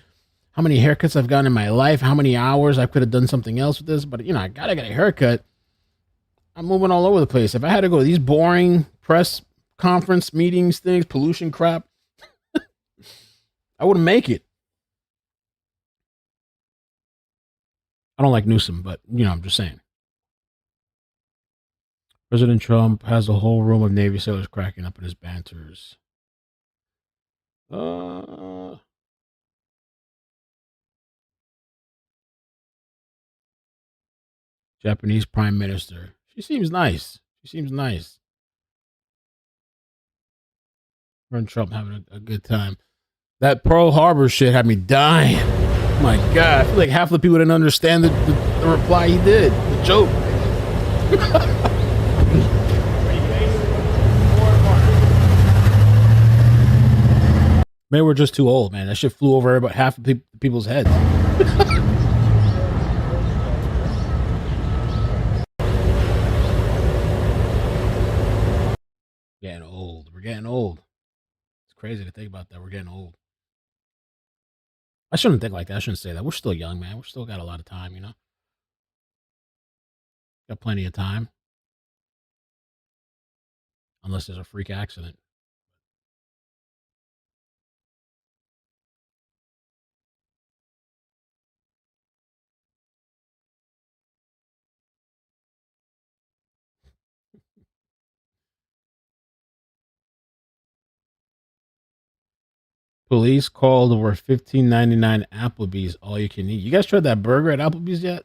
how many haircuts I've gotten in my life, how many hours I could have done something else with this. But I gotta get a haircut. I'm moving all over the place. If I had to go to these boring press conference meetings, things, pollution crap, I wouldn't make it. I don't like Newsom, but I'm just saying. President Trump has a whole room of Navy sailors cracking up at his banters. Japanese Prime Minister. She seems nice. President Trump having a good time. That Pearl Harbor shit had me dying. Oh my God. I feel like half the people didn't understand the reply he did. The joke. Maybe we're just too old, man. That shit flew over about half of people's heads. Getting old. We're getting old. It's crazy to think about that. We're getting old. I shouldn't think like that. I shouldn't say that. We're still young, man. We're still got a lot of time, Got plenty of time. Unless there's a freak accident. Police called over $15.99 Applebee's all you can eat. You guys tried that burger at Applebee's yet?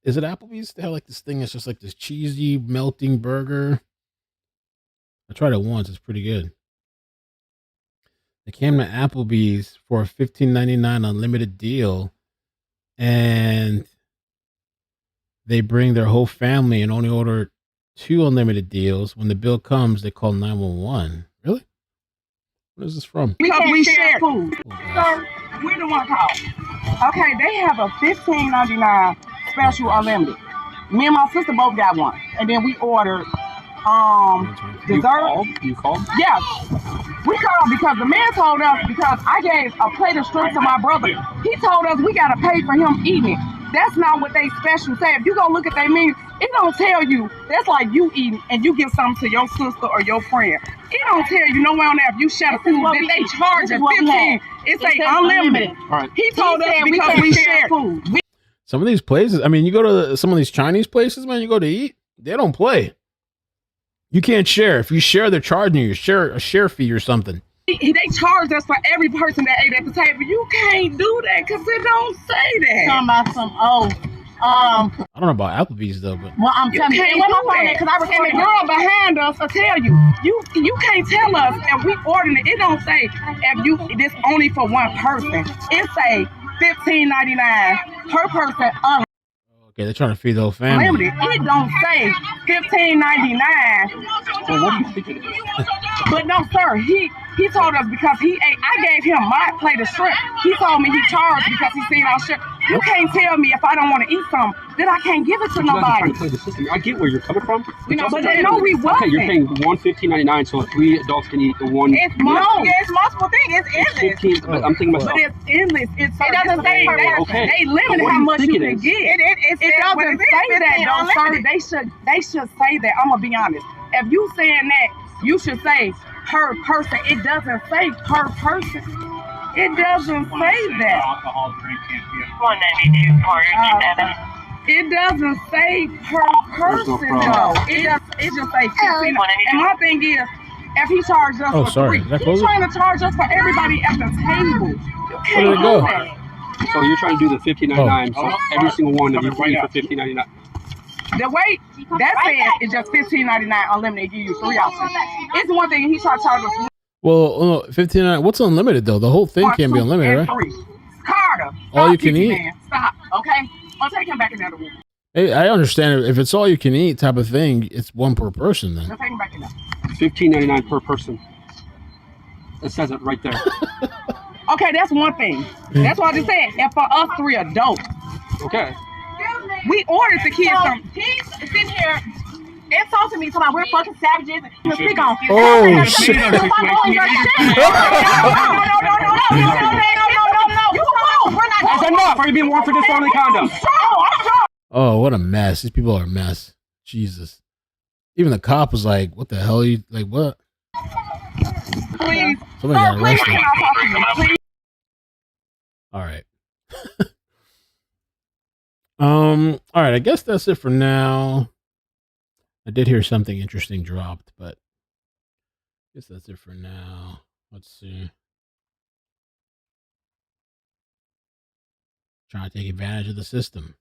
Is it Applebee's? They have like this thing that's just like this cheesy melting burger. I tried it once. It's pretty good. They came to Applebee's for a $15.99 unlimited deal, and they bring their whole family and only order 2 unlimited deals. When the bill comes, they call 911. Really? What is this from? Because we share food. Sir, we're the one called. Okay, they have a $15.99 special unlimited. Me and my sister both got one. And then we ordered dessert. You called? Yeah. We called because the man told us, because I gave a plate of shrimp to my brother. He told us we got to pay for him eating it. That's not what they special say. If you go look at their menu, it don't tell you. That's like you eating and you give something to your sister or your friend. It don't tell you nowhere on there if you share the food. Then they charge at 15. It's unlimited. Right. He told us because we share food. Some of these places, you go to some of these Chinese places, man, you go to eat, they don't play. You can't share. If you share, they're charging you a share fee or something. They charged us for every person that ate at the table. You can't do that because it don't say that. Talking about some I don't know about Applebee's though, but well, I'm telling you, and the girl behind us will tell you, you can't tell us if we ordering it. It don't say if this only for one person. It say $15.99 per person. Okay, they're trying to feed the whole family. It don't say $15.99. Well, what do you think it is? But no, sir, he told us because he ate. I gave him my plate of shrimp. He told me he charged because he seen our shrimp. You can't tell me if I don't want to eat something that I can't give it to nobody. Play the system. I get where you're coming from. But they know we wasn't. Okay, you're paying $15.99 so 3 adults can eat the one. It's multiple things. It's endless. 15, but I'm thinking myself. But it's endless. It doesn't say okay. They limit how much you can get. It doesn't say that, though, sir. They should say that. I'm gonna be honest. If you saying that, you should say per person. It doesn't say per person. It doesn't say that. Alcohol drink can't be 192 quarter. It doesn't say per person though. It just say 15. And my thing is, if he charged us for 3, he's trying to charge us for everybody at the table. You can't do that. So you're trying to do the $15.99, so every single one of you free for $15.99. The way that says is just $15.99 unlimited. Give you 3 options. It's one thing he tried to charge us. Well, $15.99. What's unlimited though? The whole thing can't be unlimited, right? 3. Carter, all you can eat. Man. Stop. Okay, I'll take him back in the room. Hey, I understand if it's all you can eat type of thing. It's 1 per person then. I'll take him back in there. $15.99 per person. It says it right there. Okay, that's one thing. That's what I just said. And for us 3 adults. Okay. We ordered the kids some. He's sitting here insulting me, talking about we're fucking savages. Speak on. Oh, shit. No. That's enough. Are you being warned for disorderly conduct? Oh, what a mess. These people are a mess. Jesus. Even the cop was like, what the hell are you, like, what? Please. Somebody got arrested. All right. All right, I guess that's it for now. I did hear something interesting dropped, but I guess that's it for now. Let's see. Trying to take advantage of the system.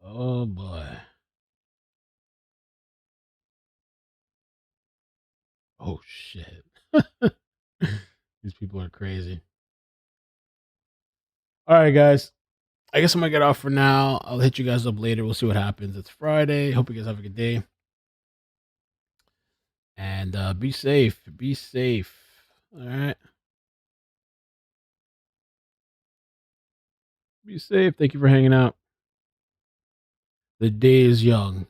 Oh boy. Oh shit. These people are crazy. All right, guys. I guess I'm gonna get off for now. I'll hit you guys up later. We'll see what happens. It's Friday. Hope you guys have a good day. And be safe. Be safe. All right. Be safe. Thank you for hanging out. The day is young.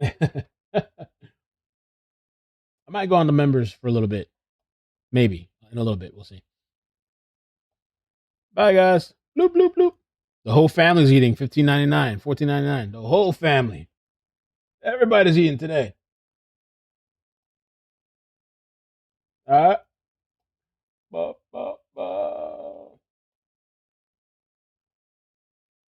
I might go on the members for a little bit. Maybe. In a little bit. We'll see. Bye, guys. Bloop, bloop, bloop. The whole family's eating $15.99, $14.99. The whole family. Everybody's eating today. All right.